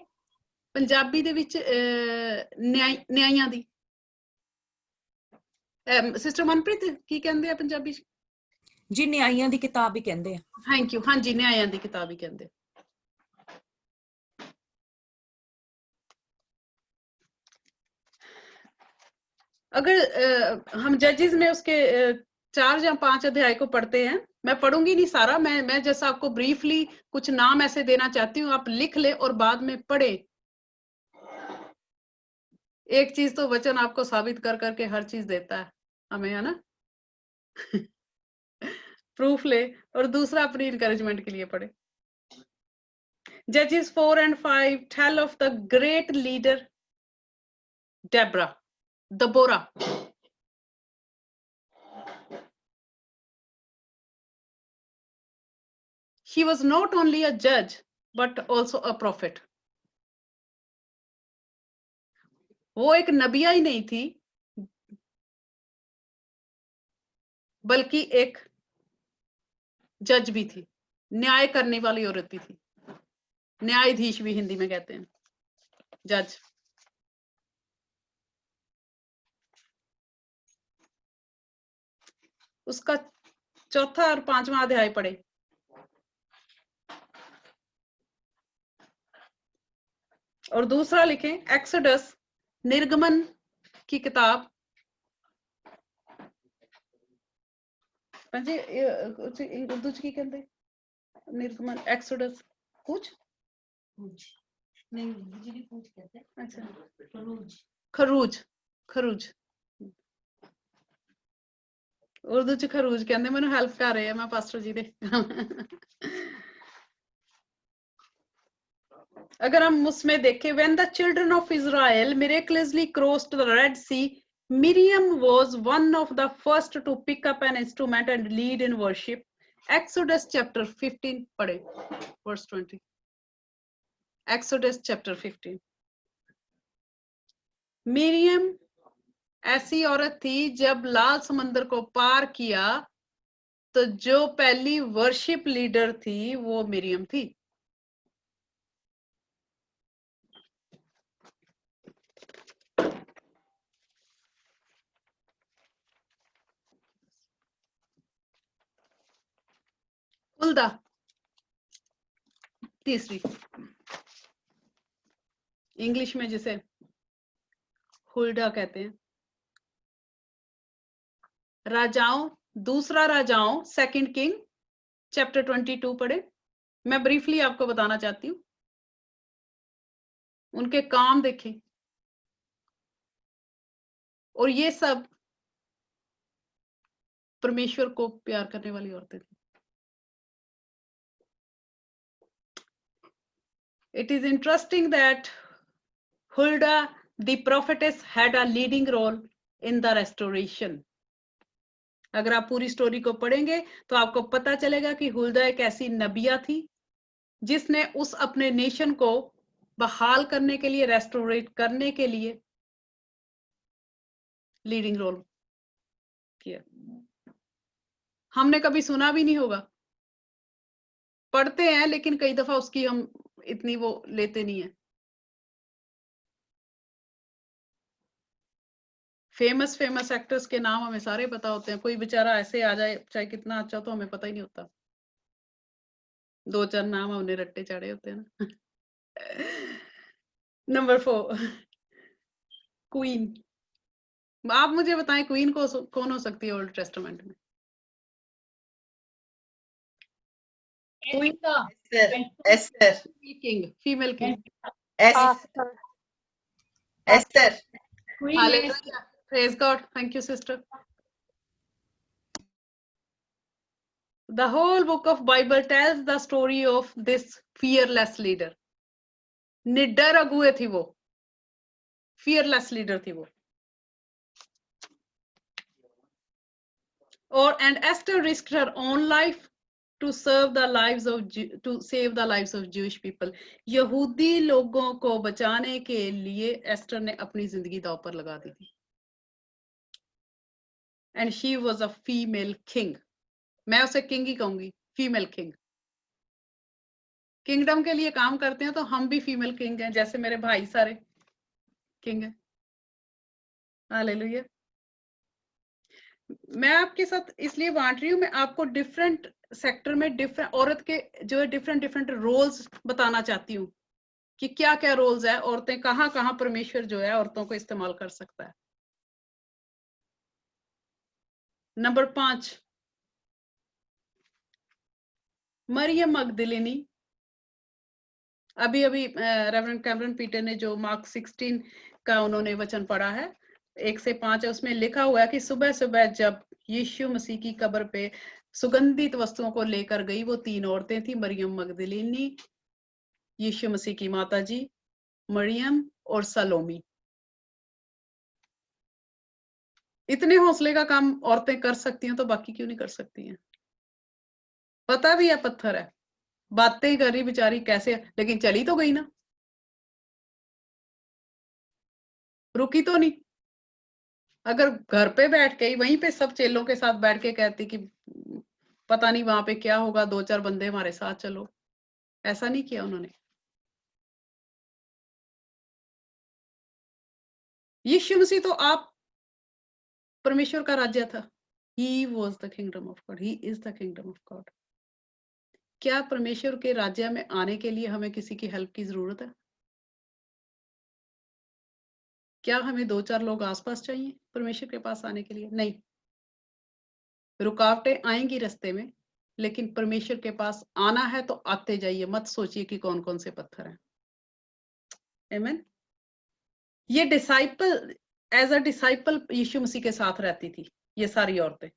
पंजाबी दे विच न्यायां दी, सिस्टर मनप्रीत की कहंदे आ पंजाबी च? जी न्यायां दी किताब ही कहंदे आ। थैंक यू, हाँ जी, न्यायां दी किताब ही कहंदे। अगर हम जजेस में उसके 4 या 5 अध्याय को पढ़ते हैं, मैं पढ़ूंगी नहीं सारा, मैं जैसा आपको ब्रीफली कुछ नाम ऐसे देना चाहती हूँ, आप लिख ले और बाद में पढ़े। एक चीज तो वचन आपको साबित कर करके हर चीज देता है हमें, है ना। प्रूफ ले, और दूसरा अपनी इंकरेजमेंट के लिए पढ़े। Judges 4 and 5 tell of the great leader Deborah. She was not only a judge but also a prophet. वो एक नबिया ही नहीं थी, बल्कि एक जज भी थी, न्याय करने वाली औरत भी थी। न्यायाधीश भी हिंदी में कहते हैं, जज। उसका चौथा और पांचवा अध्याय पढ़े। और दूसरा लिखें एक्सोडस, निर्गमन की किताब। जी उर्दू च की कहते निर्गमन, एक्सोडस, कुछ नहीं, अच्छा, खरूज, खरूज उर्दू च खरूज कहते। मैंने हेल्प कर रहे हैं, मैं पास्टर जी दे। अगर हम उसमें देखें, when the children of Israel miraculously crossed the Red Sea, Miriam was one of the first to pick up an instrument and lead in worship. Exodus chapter 15 पढ़े, verse 20. Exodus chapter 15. मिरियम ऐसी औरत थी, जब लाल समंदर को पार किया तो जो पहली वर्शिप लीडर थी वो मिरियम थी। हुल्दा तीसरी, इंग्लिश में जिसे हुल्डा कहते हैं। राजाओं, दूसरा राजाओं, सेकंड किंग चैप्टर 22 पढ़े। मैं ब्रीफली आपको बताना चाहती हूँ, उनके काम देखें। और ये सब परमेश्वर को प्यार करने वाली औरतें थी। It is interesting that Huldah the prophetess had a leading role in the restoration. अगर आप पूरी स्टोरी को पढ़ेंगे तो आपको पता चलेगा कि हुल्दा एक ऐसी नबिया थी जिसने उस अपने नेशन को बहाल करने के लिए, रेस्टोरेट करने के लिए लीडिंग रोल किया। हमने कभी सुना भी नहीं होगा, पढ़ते हैं लेकिन कई दफा उसकी हम इतनी वो लेते नहीं है। फेमस एक्टर्स के नाम हमें सारे पता होते हैं, कोई बेचारा ऐसे आ जाए चाहे कितना अच्छा तो हमें पता ही नहीं होता। 2-4 नाम हमने रट्टे चढ़े होते हैं ना। Number 4, queen. आप मुझे बताएं क्वीन को कौन हो सकती है ओल्ड टेस्टामेंट में? क्वीन का Esther, king, female king, Esther. Hallelujah. Praise God. Thank you, sister. The whole book of Bible tells the story of this fearless leader. निडर अगुए थी वो, fearless leader थी वो। And Esther risked her own life to save the lives of Jewish people. यहूदी लोगों को बचाने के लिए एस्टर ने अपनी जिंदगी दांव पर लगा दी थी। And she was a female king. मैं उसे किंग ही कहूंगी, फीमेल किंग। किंगडम के लिए काम करते हैं तो हम भी फीमेल किंग हैं, जैसे मेरे भाई सारे किंग हैं। हालेलुया। मैं आपके साथ इसलिए बांट रही हूँ, मैं आपको डिफरेंट सेक्टर में डिफरेंट औरत के जो है डिफरेंट रोल्स बताना चाहती हूँ कि क्या क्या रोल्स है, औरतें कहाँ कहाँ परमेश्वर जो है औरतों को इस्तेमाल कर सकता है। नंबर 5, मरियम मगदलिनी। अभी रेवरेंड कैमरन पीटर ने जो मार्क 16 का उन्होंने वचन पढ़ा है 1 से 5 है, उसमें लिखा हुआ है कि सुबह सुबह जब यीशु मसीह की कब्र पे सुगंधित वस्तुओं को लेकर गई, वो 3 औरतें थी, मरियम मगदलिनी, यीशु मसीह की माता जी मरियम और सलोमी। इतने हौसले का काम औरतें कर सकती हैं तो बाकी क्यों नहीं कर सकती हैं? पता भी है पत्थर है, बातें कर रही बेचारी कैसे, लेकिन चली तो गई ना। रुकी तो नहीं। अगर घर पे बैठ के ही वहीं पे सब चेलों के साथ बैठ के कहती कि पता नहीं वहां पे क्या होगा, 2-4 बंदे हमारे साथ चलो, ऐसा नहीं किया उन्होंने। यीशु मसीह तो आप परमेश्वर का राज्य था। He was the kingdom of God. He is the kingdom of God. क्या परमेश्वर के राज्य में आने के लिए हमें किसी की हेल्प की जरूरत है? क्या हमें 2-4 लोग आसपास चाहिए परमेश्वर के पास आने के लिए? नहीं। रुकावटें आएंगी रास्ते में, लेकिन परमेश्वर के पास आना है तो आते जाइए, मत सोचिए कि कौन कौन से पत्थर हैं। आमीन। ये डिसाइपल, एज अ डिसाइपल यीशु मसीह के साथ रहती थी ये सारी औरतें।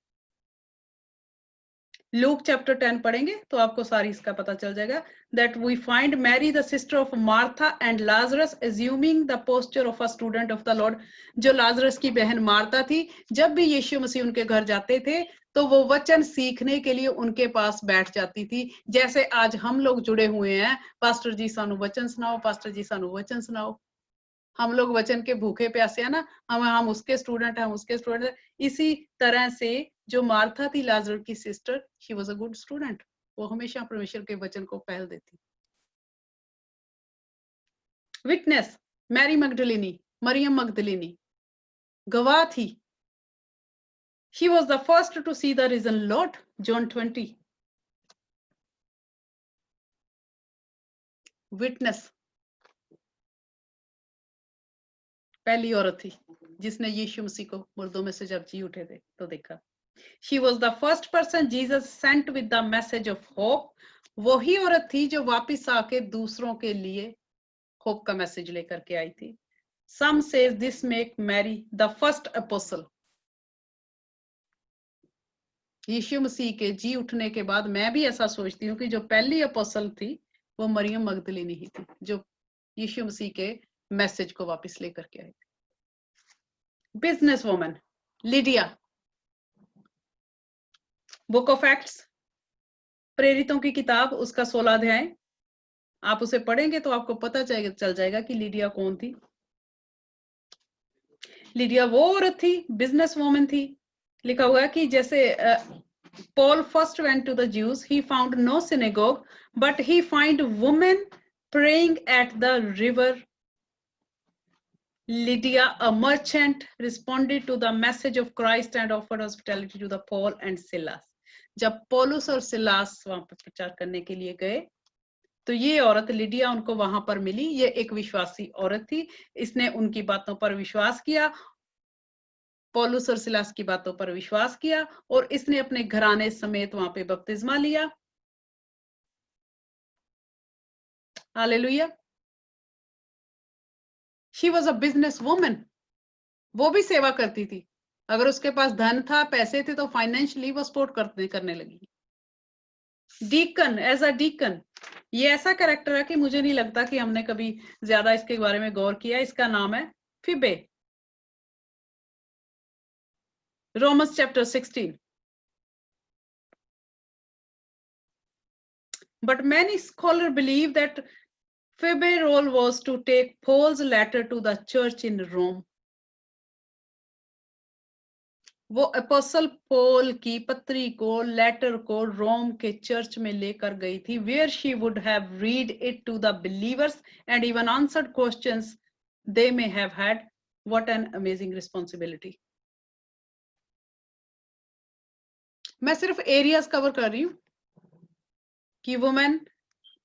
लूक चैप्टर 10 पढ़ेंगे तो आपको सारी इसका पता चल जाएगा। That we find Mary the sister of Martha and Lazarus assuming the posture of a student of the lord. जो लाजरस की बहन मार्था थी, जब भी यीशु मसीह उनके घर जाते थे तो वो वचन सीखने के लिए उनके पास बैठ जाती थी, जैसे आज हम लोग जुड़े हुए हैं। पास्टर जी सानू वचन सुनाओ, पास्टर जी सानू वचन सुनाओ। हम लोग वचन के भूखे प्यासे है ना, हम उसके स्टूडेंट हैं, हम उसके स्टूडेंट हैं। इसी तरह से जो मार्था थी लाजर की sister, she was a good student. वो हमेशा परमेश्वर के वचन को पहल देती। विटनेस, मैरी मगदलिनी, मरियम मगदलिनी गवाह थी। She was the first to see the risen lord, John 20। Witness, पहली औरत थी जिसने यीशु मसीह को मुर्दों में से जब जी उठे थे तो देखा। She was the first person Jesus sent with the message of hope. वही औरत थी जो वापस आके दूसरों के लिए होप का मैसेज लेकर के आई थी। Some says this make Mary the first apostle. यीशु मसीह के जी उठने के बाद मैं भी ऐसा सोचती हूँ कि जो पहली अपोस्टल थी वो मरियम मगदलिनी ही थी, जो यीशु मसीह के मैसेज को वापस लेकर के आई थी। Business woman Lydia, book of acts, प्रेरितों की किताब, उसका 16 अध्याय आप उसे पढ़ेंगे तो आपको पता चल जाएगा कि लिडिया कौन थी। लिडिया वो औरत थी, बिजनेस वुमन थी। लिखा हुआ है कि जैसे Paul first went to the Jews, he found no synagogue, but he find women praying at the river. Lydia, a merchant, responded to the message of Christ and offered hospitality to the Paul and Silas. जब पौलुस और Silas वहां पर प्रचार करने के लिए गए तो ये औरत लिडिया उनको वहां पर मिली। ये एक विश्वासी औरत थी, इसने उनकी बातों पर विश्वास किया, पौलुस और सिलास की बातों पर विश्वास किया और इसने अपने घराने समेत वहां पे बपतिस्मा लिया। Hallelujah. She was a business woman. वो भी सेवा करती थी। अगर उसके पास धन था, पैसे थे, तो फाइनेंशियली वो सपोर्ट करने लगी। डीकन, एज अ डीकन, ये ऐसा कैरेक्टर है कि मुझे नहीं लगता कि हमने कभी ज्यादा इसके बारे में गौर किया। इसका नाम है Phoebe. Romans chapter 16। But many scholars believe that Phoebe's role was to take Paul's letter to the church in Rome. वो अपोस्टल पॉल की पत्री को, लेटर को रोम के चर्च में लेकर गई थी, where she would have read it to the believers and even answered questions they may have had. What an amazing responsibility. मैं सिर्फ एरियाज कवर कर रही हूँ कि वुमेन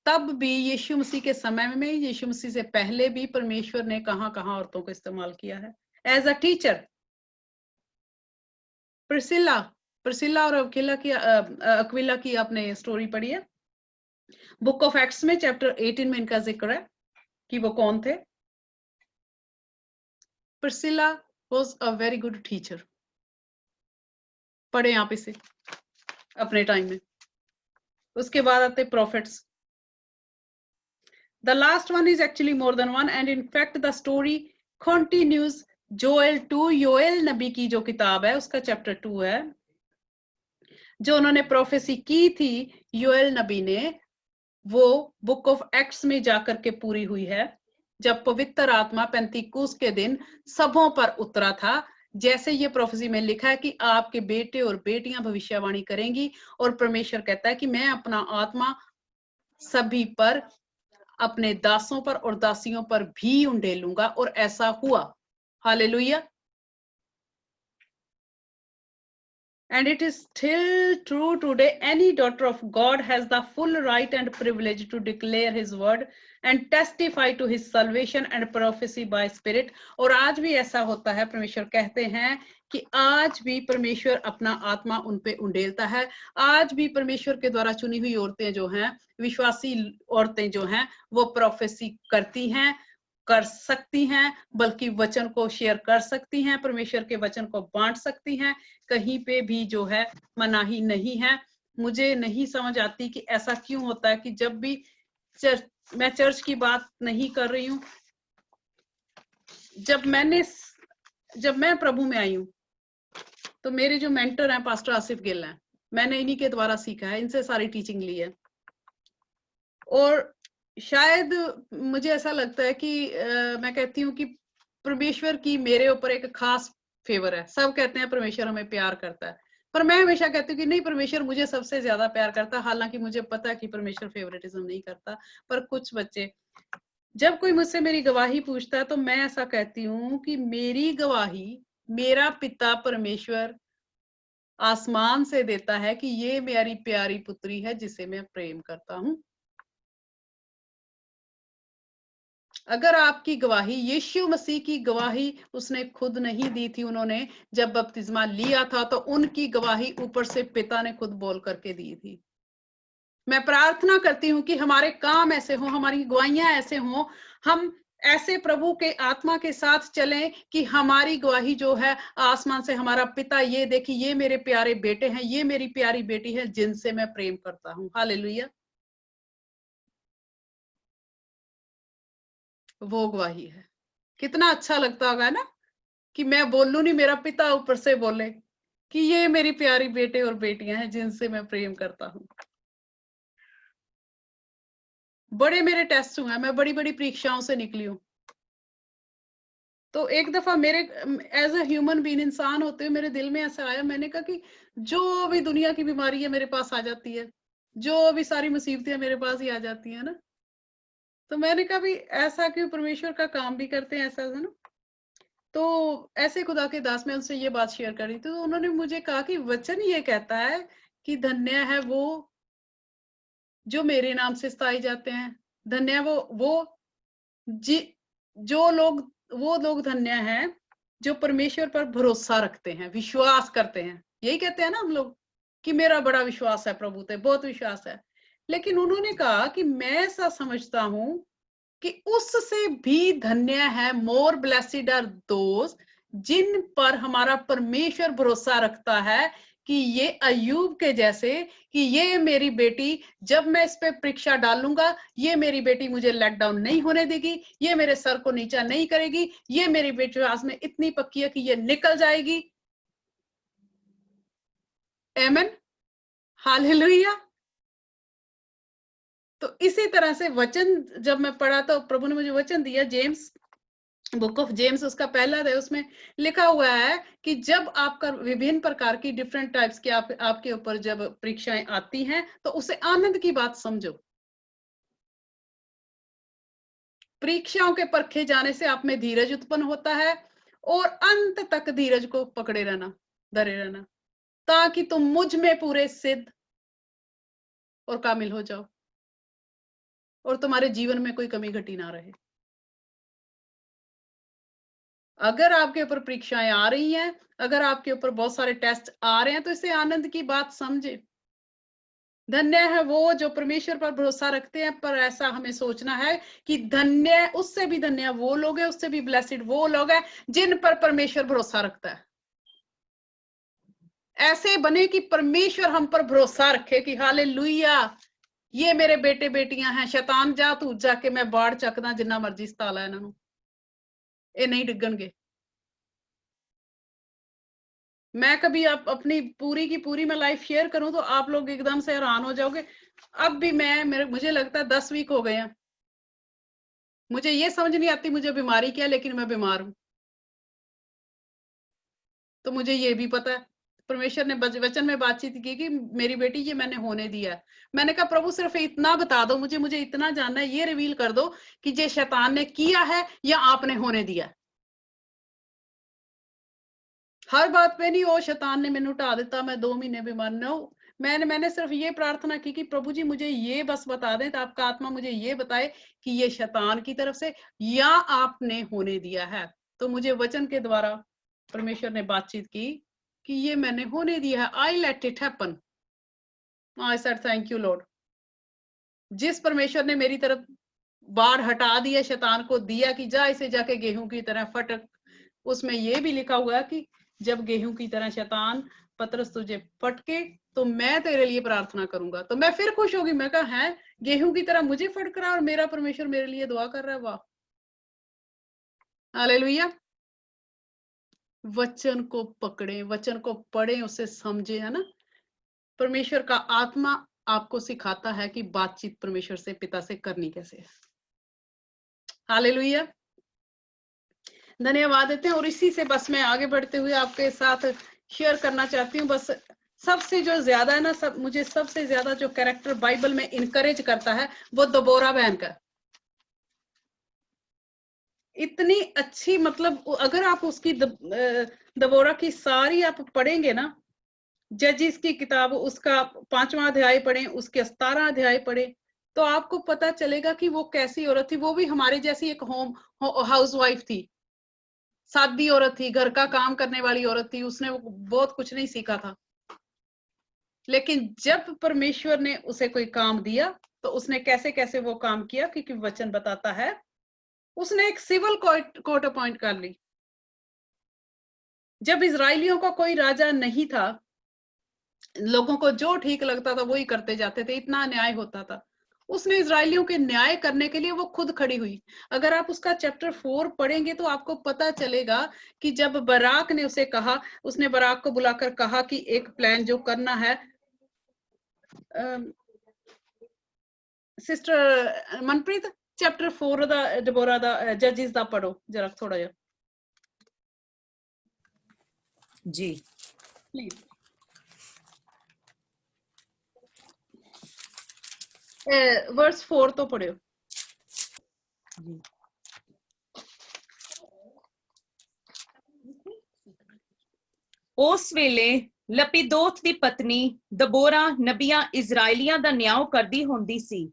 तब भी यीशु मसीह के समय में, यीशु मसीह से पहले भी परमेश्वर ने कहां-कहां औरतों को इस्तेमाल किया है। एज अ टीचर, प्रिसिला और अक्विला की आपने स्टोरी पढ़ी है। बुक ऑफ एक्ट्स में चैप्टर 18 में इनका जिक्र है कि वो कौन थे। Priscilla was a very good teacher. पढ़े आप इसे अपने टाइम में। उसके बाद आते profits. The last one is actually more than one, and in fact the story continues. Joel 2, Joel नबी की जो किताब है उसका चैप्टर 2 है, जो उन्होंने प्रोफेसी की थी योएल नबी ने, वो बुक ऑफ एक्ट्स में जाकर के पूरी हुई है। जब पवित्र आत्मा पेंतीकुस्त के दिन सबों पर उतरा था, जैसे ये प्रोफेसी में लिखा है कि आपके बेटे और बेटियां भविष्यवाणी करेंगी, और परमेश्वर कहता है कि मैं अपना आत्मा सभी पर, अपने दासों पर और दासियों पर भी उंडेलूंगा, और ऐसा हुआ। Hallelujah. And it is still true today. Any daughter of God has the full right and privilege to declare his word and testify to his salvation and prophecy by spirit. और आज भी ऐसा होता है, परमेश्वर कहते हैं कि आज भी परमेश्वर अपना आत्मा उन पे उंडेलता है। आज भी परमेश्वर के द्वारा चुनी हुई औरतें जो हैं, विश्वासी औरतें जो हैं, वो प्रोफेसी करती हैं, कर सकती हैं, बल्कि वचन को शेयर कर सकती हैं, परमेश्वर के वचन को बांट सकती हैं। कहीं पे भी जो है मनाही नहीं है। मुझे नहीं समझ आती कि ऐसा क्यों होता है कि जब भी मैं चर्च की बात नहीं कर रही हूँ, जब मैं प्रभु में आई हूँ, तो मेरे जो मेंटर हैं पास्टर आसिफ गिल हैं, मैंने इन्हीं के द्वारा सीखा है, इनसे सारी टीचिंग ली है। और शायद मुझे ऐसा लगता है कि मैं कहती हूँ कि परमेश्वर की मेरे ऊपर एक खास फेवर है। सब कहते हैं परमेश्वर हमें प्यार करता है, पर मैं हमेशा कहती हूँ कि नहीं, परमेश्वर मुझे सबसे ज्यादा प्यार करता है। हालांकि मुझे पता है कि परमेश्वर फेवरेटिज्म नहीं करता, पर कुछ बच्चे, जब कोई मुझसे मेरी गवाही पूछता है तो मैं ऐसा कहती हूँ कि मेरी गवाही मेरा पिता परमेश्वर आसमान से देता है कि ये मेरी प्यारी पुत्री है जिसे मैं प्रेम करता हूँ। अगर आपकी गवाही, यीशु मसीह की गवाही उसने खुद नहीं दी थी, उन्होंने जब बपतिस्मा लिया था तो उनकी गवाही ऊपर से पिता ने खुद बोल करके दी थी। मैं प्रार्थना करती हूँ कि हमारे काम ऐसे हों, हमारी गवाहियां ऐसे हों, हम ऐसे प्रभु के आत्मा के साथ चलें कि हमारी गवाही जो है आसमान से हमारा पिता ये देखी, ये मेरे प्यारे बेटे हैं, ये मेरी प्यारी बेटी है जिनसे मैं प्रेम करता हूँ। हालेलुया। वो गवाही है। कितना अच्छा लगता होगा ना कि मैं बोलूं नहीं, मेरा पिता ऊपर से बोले कि ये मेरी प्यारी बेटे और बेटियां हैं जिनसे मैं प्रेम करता हूँ। बड़े मेरे टेस्ट हुए हैं, मैं बड़ी बड़ी परीक्षाओं से निकली हूँ। तो एक दफा मेरे एज अ ह्यूमन बीइंग, इंसान होते हुए, मेरे दिल में ऐसा आया, मैंने कहा कि जो भी दुनिया की बीमारी है मेरे पास आ जाती है, जो भी सारी मुसीबतें मेरे पास ही आ जाती है ना। तो मैंने कहा भी ऐसा क्यों, परमेश्वर का काम भी करते हैं ऐसा, है ना। तो ऐसे खुदा के दास, में उनसे ये बात शेयर कर रही थी, तो उन्होंने मुझे कहा कि वचन ये कहता है कि धन्य है वो जो मेरे नाम से सताए जाते हैं, धन्य है वो जो लोग, वो लोग धन्य हैं जो परमेश्वर पर भरोसा रखते हैं, विश्वास करते हैं। यही कहते हैं ना हम लोग कि मेरा बड़ा विश्वास है प्रभु पे, बहुत विश्वास है। लेकिन उन्होंने कहा कि मैं ऐसा समझता हूं कि उससे भी धन्य है, मोर ब्लेसिड आर दोज, जिन पर हमारा परमेश्वर भरोसा रखता है कि ये अय्यूब के जैसे, कि ये मेरी बेटी, जब मैं इस पे परीक्षा डालूंगा, ये मेरी बेटी मुझे लेट डाउन नहीं होने देगी, ये मेरे सर को नीचा नहीं करेगी, ये मेरी विश्वास में इतनी पक्की है कि ये निकल जाएगी। आमीन, हालेलुया। तो इसी तरह से वचन जब मैं पढ़ा तो प्रभु ने मुझे वचन दिया, जेम्स, बुक ऑफ जेम्स उसका पहला है, उसमें लिखा हुआ है कि जब आपका विभिन्न प्रकार की डिफरेंट टाइप्स की आपके ऊपर जब परीक्षाएं आती हैं तो उसे आनंद की बात समझो। परीक्षाओं के परखे जाने से आप में धीरज उत्पन्न होता है, और अंत तक धीरज को पकड़े रहना, धरे रहना, ताकि तुम मुझ में पूरे सिद्ध और कामिल हो जाओ और तुम्हारे जीवन में कोई कमी घटी ना रहे। अगर आपके ऊपर परीक्षाएं आ रही हैं, अगर आपके ऊपर बहुत सारे टेस्ट आ रहे हैं, तो इसे आनंद की बात समझे। धन्य है वो जो परमेश्वर पर भरोसा रखते हैं, पर ऐसा हमें सोचना है कि धन्य, उससे भी धन्य वो लोग हैं, उससे भी ब्लेसिड वो लोग हैं जिन पर परमेश्वर भरोसा रखता है। ऐसे बने कि परमेश्वर हम पर भरोसा रखे कि हालेलुया, ये मेरे बेटे बेटियां हैं, शैतान जा तू जाके मैं बाढ़ चकदा जिन्ना मर्जी सताला इन्हां, ये नहीं डिगणगे। मैं कभी आप अपनी पूरी की पूरी मैं लाइफ शेयर करूं तो आप लोग एकदम से हैरान हो जाओगे। अब भी मुझे लगता है 10 वीक हो गए हैं, मुझे ये समझ नहीं आती मुझे बीमारी क्या है, लेकिन मैं बीमार हूं। तो मुझे ये भी पता है, परमेश्वर ने वचन में बातचीत की कि मेरी बेटी ये मैंने होने दिया है। मैंने कहा प्रभु सिर्फ इतना बता दो, मुझे इतना जानना है, ये रिवील कर दो कि ये शैतान ने किया है या आपने होने दिया है। हर बात पे नहीं, ओ शैतान ने मैंने उठा दिता, मैं 2 महीने बीमार। नो, मैंने सिर्फ ये प्रार्थना की कि प्रभु जी मुझे ये बस बता दें, तो आपका आत्मा मुझे ये बताए कि ये शैतान की तरफ से या आपने होने दिया है। तो मुझे वचन के द्वारा परमेश्वर ने बातचीत की कि ये मैंने होने दिया है। I let it happen. I said thank you Lord. जिस परमेश्वर ने मेरी तरफ बाढ़ हटा दिया, शैतान को दिया कि जा इसे जाके गेहूं की तरह फटक, उसमें ये भी लिखा हुआ है कि जब गेहूं की तरह शैतान पतरस तुझे फटके तो मैं तेरे लिए प्रार्थना करूंगा। तो मैं फिर खुश होगी, मैं कहा है गेहूं की तरह मुझे फटक रहा और मेरा परमेश्वर मेरे लिए दुआ कर रहा है। वाह, हालेलुया। वचन को पकड़े, वचन को पढ़े, उसे समझे, है ना। परमेश्वर का आत्मा आपको सिखाता है कि बातचीत परमेश्वर से, पिता से करनी कैसे है। हालेलुया, धन्यवाद देते हैं। और इसी से बस मैं आगे बढ़ते हुए आपके साथ शेयर करना चाहती हूँ। बस सबसे जो ज्यादा है ना, मुझे सबसे ज्यादा जो कैरेक्टर बाइबल में इनकरेज करता है वो दबोरा बहन का। इतनी अच्छी, मतलब अगर आप उसकी दबोरा की सारी आप पढ़ेंगे ना, जजिस की किताब उसका 5वां अध्याय पढ़ें, उसके 17 अध्याय पढ़ें, तो आपको पता चलेगा कि वो कैसी औरत थी। वो भी हमारे जैसी एक हाउस वाइफ थी, सादी औरत थी, घर का काम करने वाली औरत थी। उसने बहुत कुछ नहीं सीखा था, लेकिन जब परमेश्वर ने उसे कोई काम दिया तो उसने कैसे कैसे वो काम किया, क्योंकि वचन बताता है उसने एक सिविल कोर्ट अपॉइंट कर ली। जब इजराइलियों का कोई राजा नहीं था, लोगों को जो ठीक लगता था वही करते जाते थे, इतना अन्याय होता था। उसने इजराइलियों के न्याय करने के लिए वो खुद खड़ी हुई। अगर आप उसका चैप्टर 4 पढ़ेंगे तो आपको पता चलेगा कि जब बराक ने उसे कहा, उसने बराक को बुलाकर कहा कि एक प्लान जो करना है, सिस्टर मनप्रीत चैप्टर 4 दा डिबोरा दा जजिस दा पढ़ो जरा थोड़ा जिहा जी प्लीज। वर्स 4 तो पढ़ियो जी। ਉਸ ਵੇਲੇ ਲਪੀਦੋਤ ਦੀ ਪਤਨੀ ਦਬੋਰਾ ਨਬੀਆਂ ਇਜ਼ਰਾਈਲੀਆਂ ਦਾ ਨਿਆਂ ਕਰਦੀ ਹੁੰਦੀ ਸੀ।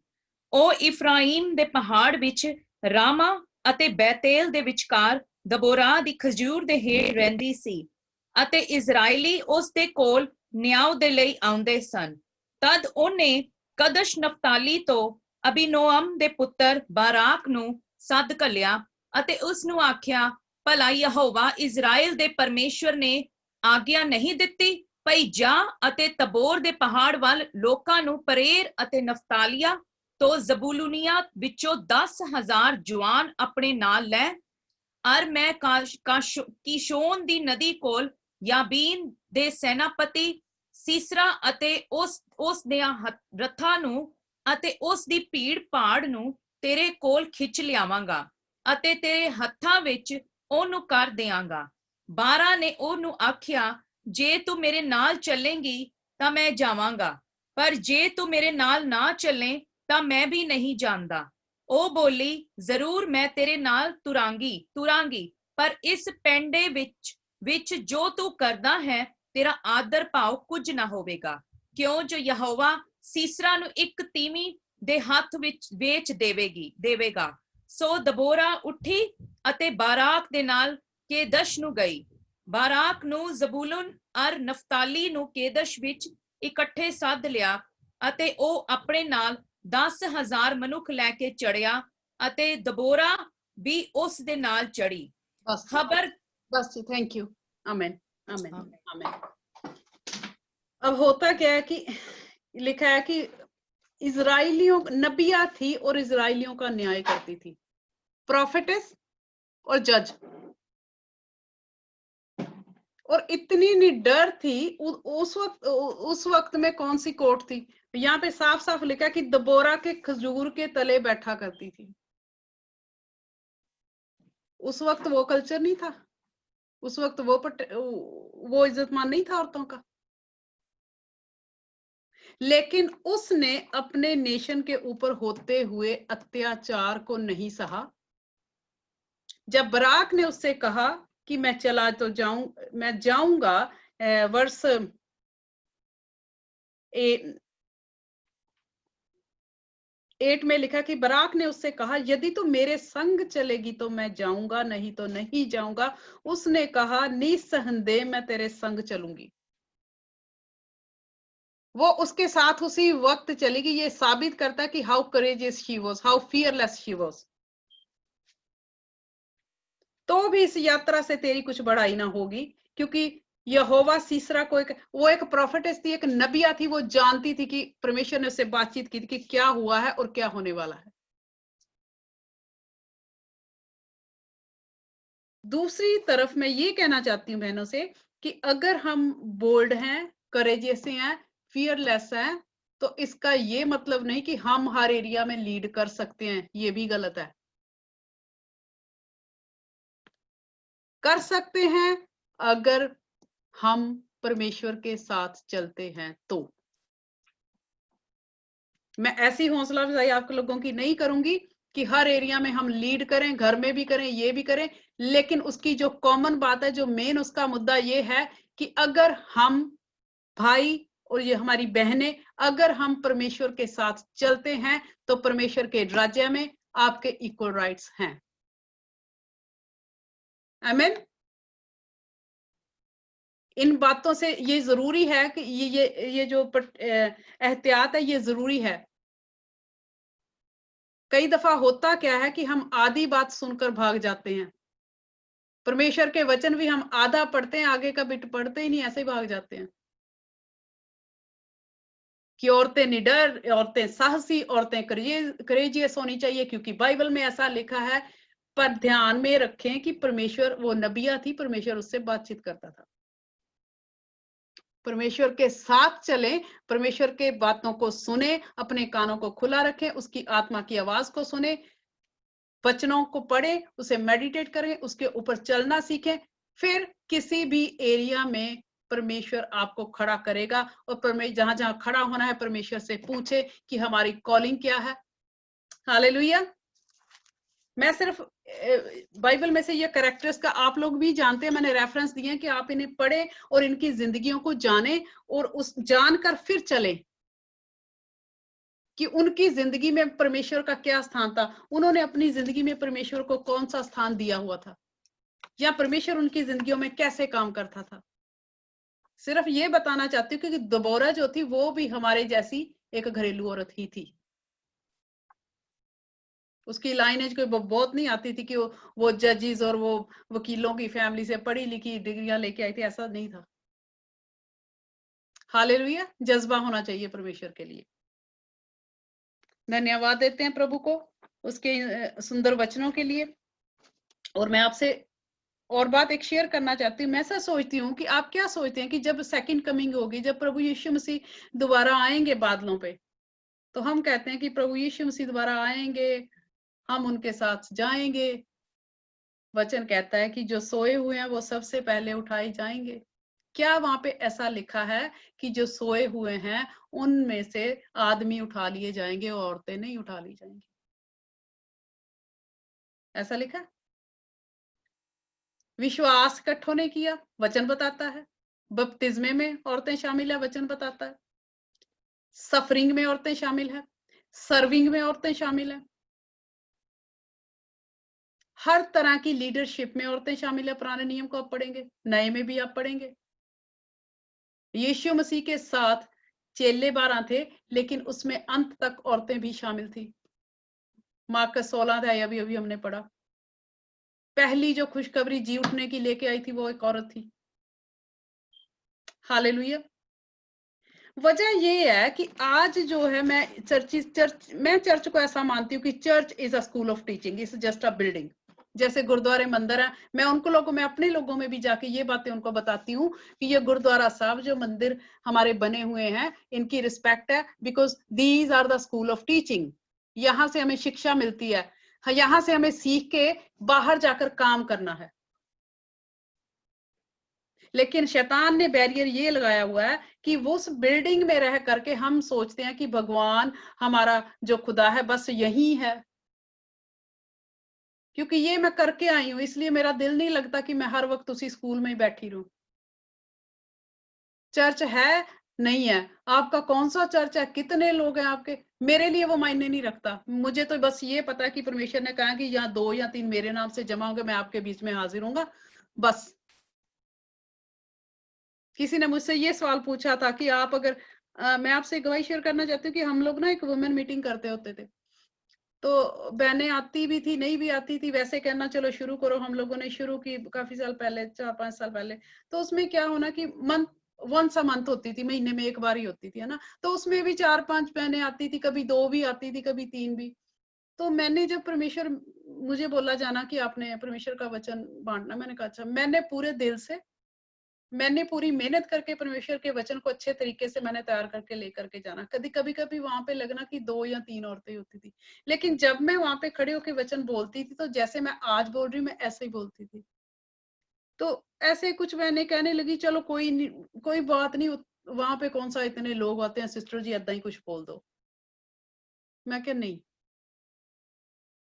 ਉਹ ਇਫਰਾਈਮ ਦੇ ਪਹਾੜ ਵਿੱਚ ਰਾਮਾ ਅਤੇ ਬੈਤੇਲ ਦੇ ਵਿਚਕਾਰ ਦਬੋਰਾ ਦੀ ਖਜੂਰ ਦੇ ਹੇਠ ਰਹਿੰਦੀ ਸੀ ਅਤੇ ਇਜ਼ਰਾਈਲੀ ਉਸ ਦੇ ਕੋਲ ਨਿਆਂ ਦੇ ਲਈ ਆਉਂਦੇ ਸਨ। ਤਦ ਉਹਨੇ ਕਦਸ਼ ਨਫਤਾਲੀ ਤੋਂ ਅਬੀਨੋਅਮ ਦੇ ਪੁੱਤਰ ਬਾਰਾਕ ਨੂੰ ਸੱਦ ਘੱਲਿਆ ਅਤੇ ਉਸ ਨੂੰ ਆਖਿਆ, ਭਲਾ ਯਹੋਵਾ ਇਜ਼ਰਾਈਲ ਦੇ ਪਰਮੇਸ਼ਵਰ ਨੇ ਆਗਿਆ ਨਹੀਂ ਦਿੱਤੀ, ਭਈ ਜਾ ਅਤੇ ਤਬੋਰ ਦੇ ਪਹਾੜ ਵੱਲ ਲੋਕਾਂ ਨੂੰ ਪਰੇਰ ਅਤੇ ਨਫਤਾਲੀਆ ਤੋਂ ਜ਼ਬੂਲੂਨੀਆਂ ਵਿੱਚੋਂ 10,000 ਜਵਾਨ ਆਪਣੇ ਨਾਲ ਲੈ, ਅਰ ਮੈਂ ਕੀਸ਼ੋਨ ਦੀ ਨਦੀ ਕੋਲ ਯਾਬੀਨ ਦੇ ਸੈਨਾਪਤੀ ਸੀਸਰਾ ਅਤੇ ਉਸ ਦੀਆਂ ਰੱਥਾਂ ਨੂੰ ਅਤੇ ਉਸ ਦੀ ਭੀੜ ਭਾੜ ਨੂੰ ਤੇਰੇ ਕੋਲ ਖਿੱਚ ਲਿਆਵਾਂਗਾ ਅਤੇ ਤੇਰੇ ਹੱਥਾਂ ਵਿੱਚ ਉਹਨੂੰ ਕਰ ਦਿਆਂਗਾ। ਬਾਰਾ ਨੇ ਉਹਨੂੰ ਆਖਿਆ, ਜੇ ਤੂੰ ਮੇਰੇ ਨਾਲ ਚੱਲੇਂਗੀ ਤਾਂ ਮੈਂ ਜਾਵਾਂਗਾ, ਪਰ ਜੇ ਤੂੰ ਮੇਰੇ ਨਾਲ ਨਾ ਚੱਲੇ ਤਾਂ ਮੈਂ ਵੀ ਨਹੀਂ ਜਾਂਦਾ। ਉਹ ਬੋਲੀ, ਜ਼ਰੂਰ ਮੈਂ ਤੇਰੇ ਨਾਲ ਤੁਰਾਂਗੀ, ਪਰ ਇਸ ਪੈਂਡੇ ਵਿੱਚ ਜੋ ਤੂੰ ਕਰਦਾ ਹੈ ਤੇਰਾ ਆਦਰ ਭਾਵ ਕੁਝ ਨਾ ਹੋਵੇਗਾ, ਕਿਉਂ ਜੋ ਯਹੋਵਾ ਸੀਸਰਾ ਨੂੰ ਇੱਕ ਤੀਵੀਂ ਦੇ ਹੱਥ ਵਿੱਚ ਵੇਚ ਦੇਵੇਗਾ। ਸੋ ਦਬੋਰਾ ਉੱਠੀ ਅਤੇ ਬਾਰਾਕ ਦੇ ਨਾਲ ਕੇਦਸ਼ ਨੂੰ ਗਈ। ਬਾਰਾਕ ਨੂੰ ਜ਼ਬੂਲੂਨ ਅਰ ਨਫਤਾਲੀ ਨੂੰ ਕੇਦਸ਼ ਵਿੱਚ ਇਕੱਠੇ ਸੱਦ ਲਿਆ ਅਤੇ ਉਹ ਆਪਣੇ ਨਾਲ 10,000 ਮਨੁੱਖ ਲੈ ਕੇ ਚੜਿਆ ਅਤੇ ਦਬੋਰਾ ਵੀ ਉਸ ਦੇ ਨਾਲ ਚੜੀ। ਖਬਰ बस थैंक यू, आमेन आमेन आमेन। अब होता क्या है कि लिखा है कि इजराइलियों नबिया थी और इजराइलियों का न्याय करती थी, प्रोफेटेस और जज। और इतनी निडर थी उस वक्त में कौन सी कोर्ट थी? यहाँ पे साफ साफ लिखा कि दबोरा के खजूर के तले बैठा करती थी। उस वक्त वो कल्चर नहीं था, उस वक्त वो इज्जतमान नहीं था औरतों का। लेकिन उसने अपने नेशन के ऊपर होते हुए अत्याचार को नहीं सहा। जब बराक ने उससे कहा कि मैं चला तो मैं जाऊंगा, वर्ष 8 में लिखा कि बराक ने उससे कहा, यदि तू मेरे संग चलेगी तो मैं जाऊंगा, नहीं तो नहीं जाऊंगा। उसने कहा, निसंदेह मैं तेरे संग चलूंगी। वो उसके साथ उसी वक्त चलेगी। ये साबित करता है कि how courageous she was, how fearless she was. तो भी इस यात्रा से तेरी कुछ बढ़ाई ना होगी, क्योंकि यहोवा सीसरा को वो एक प्रोफेटेस थी, एक नबिया थी। वो जानती थी कि परमेश्वर ने उससे बातचीत की थी कि क्या हुआ है और क्या होने वाला है। दूसरी तरफ मैं ये कहना चाहती हूँ बहनों से कि अगर हम बोल्ड हैं, करेजियस हैं, फियरलेस हैं, तो इसका ये मतलब नहीं कि हम हर एरिया में लीड कर सकते हैं। ये भी गलत है। कर सकते हैं अगर हम परमेश्वर के साथ चलते हैं तो। मैं ऐसी हौसला अफजाई आप लोगों की नहीं करूंगी कि हर एरिया में हम लीड करें, घर में भी करें, ये भी करें। लेकिन उसकी जो कॉमन बात है, जो मेन उसका मुद्दा ये है कि अगर हम भाई और ये हमारी बहनें, अगर हम परमेश्वर के साथ चलते हैं तो परमेश्वर के राज्य में आपके इक्वल राइट्स हैं। आमीन। इन बातों से ये जरूरी है कि ये जो एहतियात है ये जरूरी है। कई दफा होता क्या है कि हम आधी बात सुनकर भाग जाते हैं। परमेश्वर के वचन भी हम आधा पढ़ते हैं, आगे का बिट पढ़ते ही नहीं, ऐसे ही भाग जाते हैं कि औरतें निडर, औरतें साहसी, औरतें करेजियस होनी चाहिए क्योंकि बाइबल में ऐसा लिखा है। पर ध्यान में रखें कि परमेश्वर, वो नबिया थी, परमेश्वर उससे बातचीत करता था। परमेश्वर के साथ चलें, परमेश्वर के बातों को सुने, अपने कानों को खुला रखें, उसकी आत्मा की आवाज को सुने, वचनों को पढ़े, उसे मेडिटेट करें, उसके ऊपर चलना सीखें। फिर किसी भी एरिया में परमेश्वर आपको खड़ा करेगा। और परमेश्वर जहां जहां खड़ा होना है, परमेश्वर से पूछे कि हमारी कॉलिंग क्या है। हालेलुया। मैं सिर्फ बाइबल में से ये कैरेक्टर्स का आप लोग भी जानते हैं, मैंने रेफरेंस दिए हैं कि आप इन्हें पढ़े और इनकी जिंदगियों को जाने और उस जानकर फिर चले कि उनकी जिंदगी में परमेश्वर का क्या स्थान था, उन्होंने अपनी जिंदगी में परमेश्वर को कौन सा स्थान दिया हुआ था, या परमेश्वर उनकी जिंदगियों में कैसे काम करता था। सिर्फ ये बताना चाहती हूँ कि दबोरा जो थी वो भी हमारे जैसी एक घरेलू औरत ही थी। उसकी लाइनेज कोई बहुत नहीं आती थी कि वो जजेस और वो वकीलों की फैमिली से पढ़ी लिखी डिग्रियां लेके आई थी, ऐसा नहीं था। हालेलुया। जज्बा होना चाहिए परमेश्वर के लिए। धन्यवाद देते हैं प्रभु को उसके सुंदर वचनों के लिए। और मैं आपसे और बात एक शेयर करना चाहती हूँ। मैं ऐसा सोचती हूँ कि आप क्या सोचते हैं कि जब सेकंड कमिंग होगी, जब प्रभु यीशु मसीह दोबारा आएंगे बादलों पे, तो हम कहते हैं कि प्रभु यीशु मसीह दोबारा आएंगे, हम उनके साथ जाएंगे। वचन कहता है कि जो सोए हुए हैं वो सबसे पहले उठाए जाएंगे। क्या वहां पे ऐसा लिखा है कि जो सोए हुए हैं उनमें से आदमी उठा लिए जाएंगे और औरतें नहीं उठा ली जाएंगी? ऐसा लिखा है? विश्वास इकट्ठों ने किया, वचन बताता है। बपतिस्मे में औरतें शामिल है, वचन बताता है। सफरिंग में औरतें शामिल है, सर्विंग में औरतें शामिल है, हर तरह की लीडरशिप में औरतें शामिल है। पुराने नियम को आप पढ़ेंगे, नए में भी आप पढ़ेंगे। यीशु मसीह के साथ चेले 12 थे, लेकिन उसमें अंत तक औरतें भी शामिल थी। मार्कस 16 अध्याय अभी अभी हमने पढ़ा। पहली जो खुशखबरी जी उठने की लेके आई थी वो एक औरत थी। हालेलुया। वजह ये है कि आज जो है मैं चर्च को ऐसा मानती हूँ कि church is a school of teaching, is just a building. जैसे गुरुद्वारे मंदिर है, मैं उनको लोगों में अपने लोगों में भी जाके ये बातें उनको बताती हूँ कि ये गुरुद्वारा साहब जो मंदिर हमारे बने हुए हैं इनकी रिस्पेक्ट है, because these are the school of teaching. यहाँ से हमें शिक्षा मिलती है। यहाँ से हमें सीख के बाहर जाकर काम करना है। लेकिन शैतान ने बैरियर ये लगाया हुआ है कि वो उस बिल्डिंग में रह करके हम सोचते हैं कि भगवान हमारा जो खुदा है बस यही है, क्योंकि ये मैं करके आई हूं इसलिए मेरा दिल नहीं लगता कि मैं हर वक्त उसी स्कूल में ही बैठी रहूं। चर्च है नहीं है, आपका कौन सा चर्च है, कितने लोग हैं आपके, मेरे लिए वो मायने नहीं रखता। मुझे तो बस ये पता है कि परमेश्वर ने कहा कि यहाँ 2 या 3 मेरे नाम से जमा होंगे, मैं आपके बीच में हाजिर हूंगा। बस किसी ने मुझसे ये सवाल पूछा था कि आप अगर मैं आपसे गवाही शेयर करना चाहती हूँ कि हम लोग ना एक वुमेन मीटिंग करते होते थे, तो बहनें आती भी थी नहीं भी आती थी, वैसे कहना चलो शुरू करो, हम लोगों ने शुरू की काफी साल पहले, 4-5 साल पहले। तो उसमें क्या होना कि मंथ वंस अ मंथ होती थी, महीने में एक बार ही होती थी, है ना। तो उसमें भी 4-5 बहनें आती थी, कभी 2 भी आती थी, कभी 3 भी। तो मैंने जब परमेश्वर मुझे बोला जाना कि आपने परमेश्वर का वचन बांटना, मैंने कहा अच्छा। मैंने पूरे दिल से, मैंने पूरी मेहनत करके परमेश्वर के वचन को अच्छे तरीके से मैंने तैयार करके लेकर के जाना। कभी वहां पे लगना कि 2 या 3 औरतें होती थी, लेकिन जब मैं वहां पे खड़े होकर वचन बोलती थी तो जैसे मैं आज बोल रही हूँ मैं ऐसे ही बोलती थी। तो ऐसे कुछ मैंने कहने लगी चलो कोई नहीं, कोई बात नहीं, वहां पे कौन सा इतने लोग आते हैं, सिस्टर जी ऐदा ही कुछ बोल दो। मैं क्या नहीं,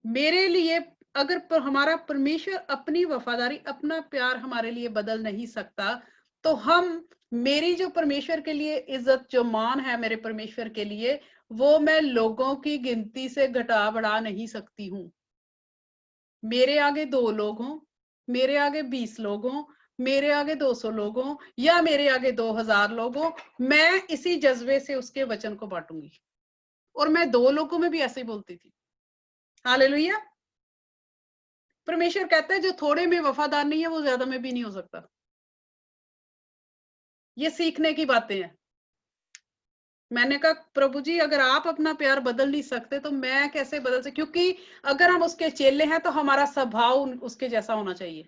मेरे लिए अगर हमारा परमेश्वर अपनी वफादारी, अपना प्यार हमारे लिए बदल नहीं सकता, तो हम, मेरी जो परमेश्वर के लिए इज्जत, जो मान है मेरे परमेश्वर के लिए, वो मैं लोगों की गिनती से घटा बढ़ा नहीं सकती हूँ। मेरे आगे 2 लोग हों, मेरे आगे 20 लोग हों, मेरे आगे 200 लोग हों, या मेरे आगे 2000 लोग हों, मैं इसी जज्बे से उसके वचन को बांटूंगी। और मैं 2 लोगों में भी ऐसे ही बोलती थी। हालेलुया। परमेश्वर कहता है जो थोड़े में वफादार नहीं है वो ज्यादा में भी नहीं हो सकता। ये सीखने की बातें हैं। मैंने कहा प्रभु जी अगर आप अपना प्यार बदल नहीं सकते तो मैं कैसे बदल सकती, क्योंकि अगर हम उसके चेले हैं तो हमारा स्वभाव उसके जैसा होना चाहिए।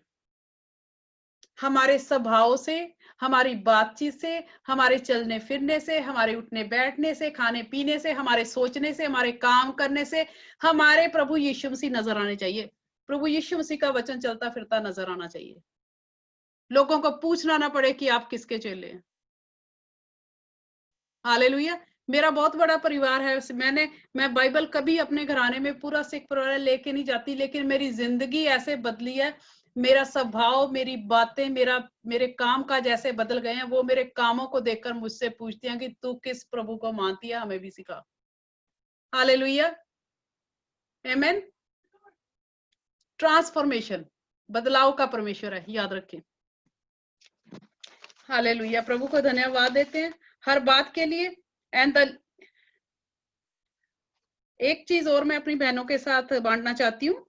हमारे स्वभाव से, हमारी बातचीत से, हमारे चलने फिरने से, हमारे उठने बैठने से, खाने पीने से, हमारे सोचने से, हमारे काम करने से हमारे प्रभु यीशु मसीह नजर आने चाहिए। प्रभु यीशु मसीह का वचन चलता फिरता नजर आना चाहिए। लोगों को पूछना ना पड़े कि आप किसके चेले हैं। हालेलुया। मेरा बहुत बड़ा परिवार है, मैं बाइबल कभी अपने घराने में पूरा सिख परिवार लेके नहीं जाती, लेकिन मेरी जिंदगी ऐसे बदली है, मेरा स्वभाव, मेरी बातें, मेरे काम काज ऐसे बदल गए हैं। वो मेरे कामों को देखकर मुझसे पूछती हैं कि तू किस प्रभु को मानती है, हमें भी सिखा। हालेलुया, आमीन। ट्रांसफॉर्मेशन, बदलाव का परमेश्वर है, याद रखें। हालेलुया, प्रभु को धन्यवाद देते हैं हर बात के लिए। एंड एक चीज और मैं अपनी बहनों के साथ बांटना चाहती हूँ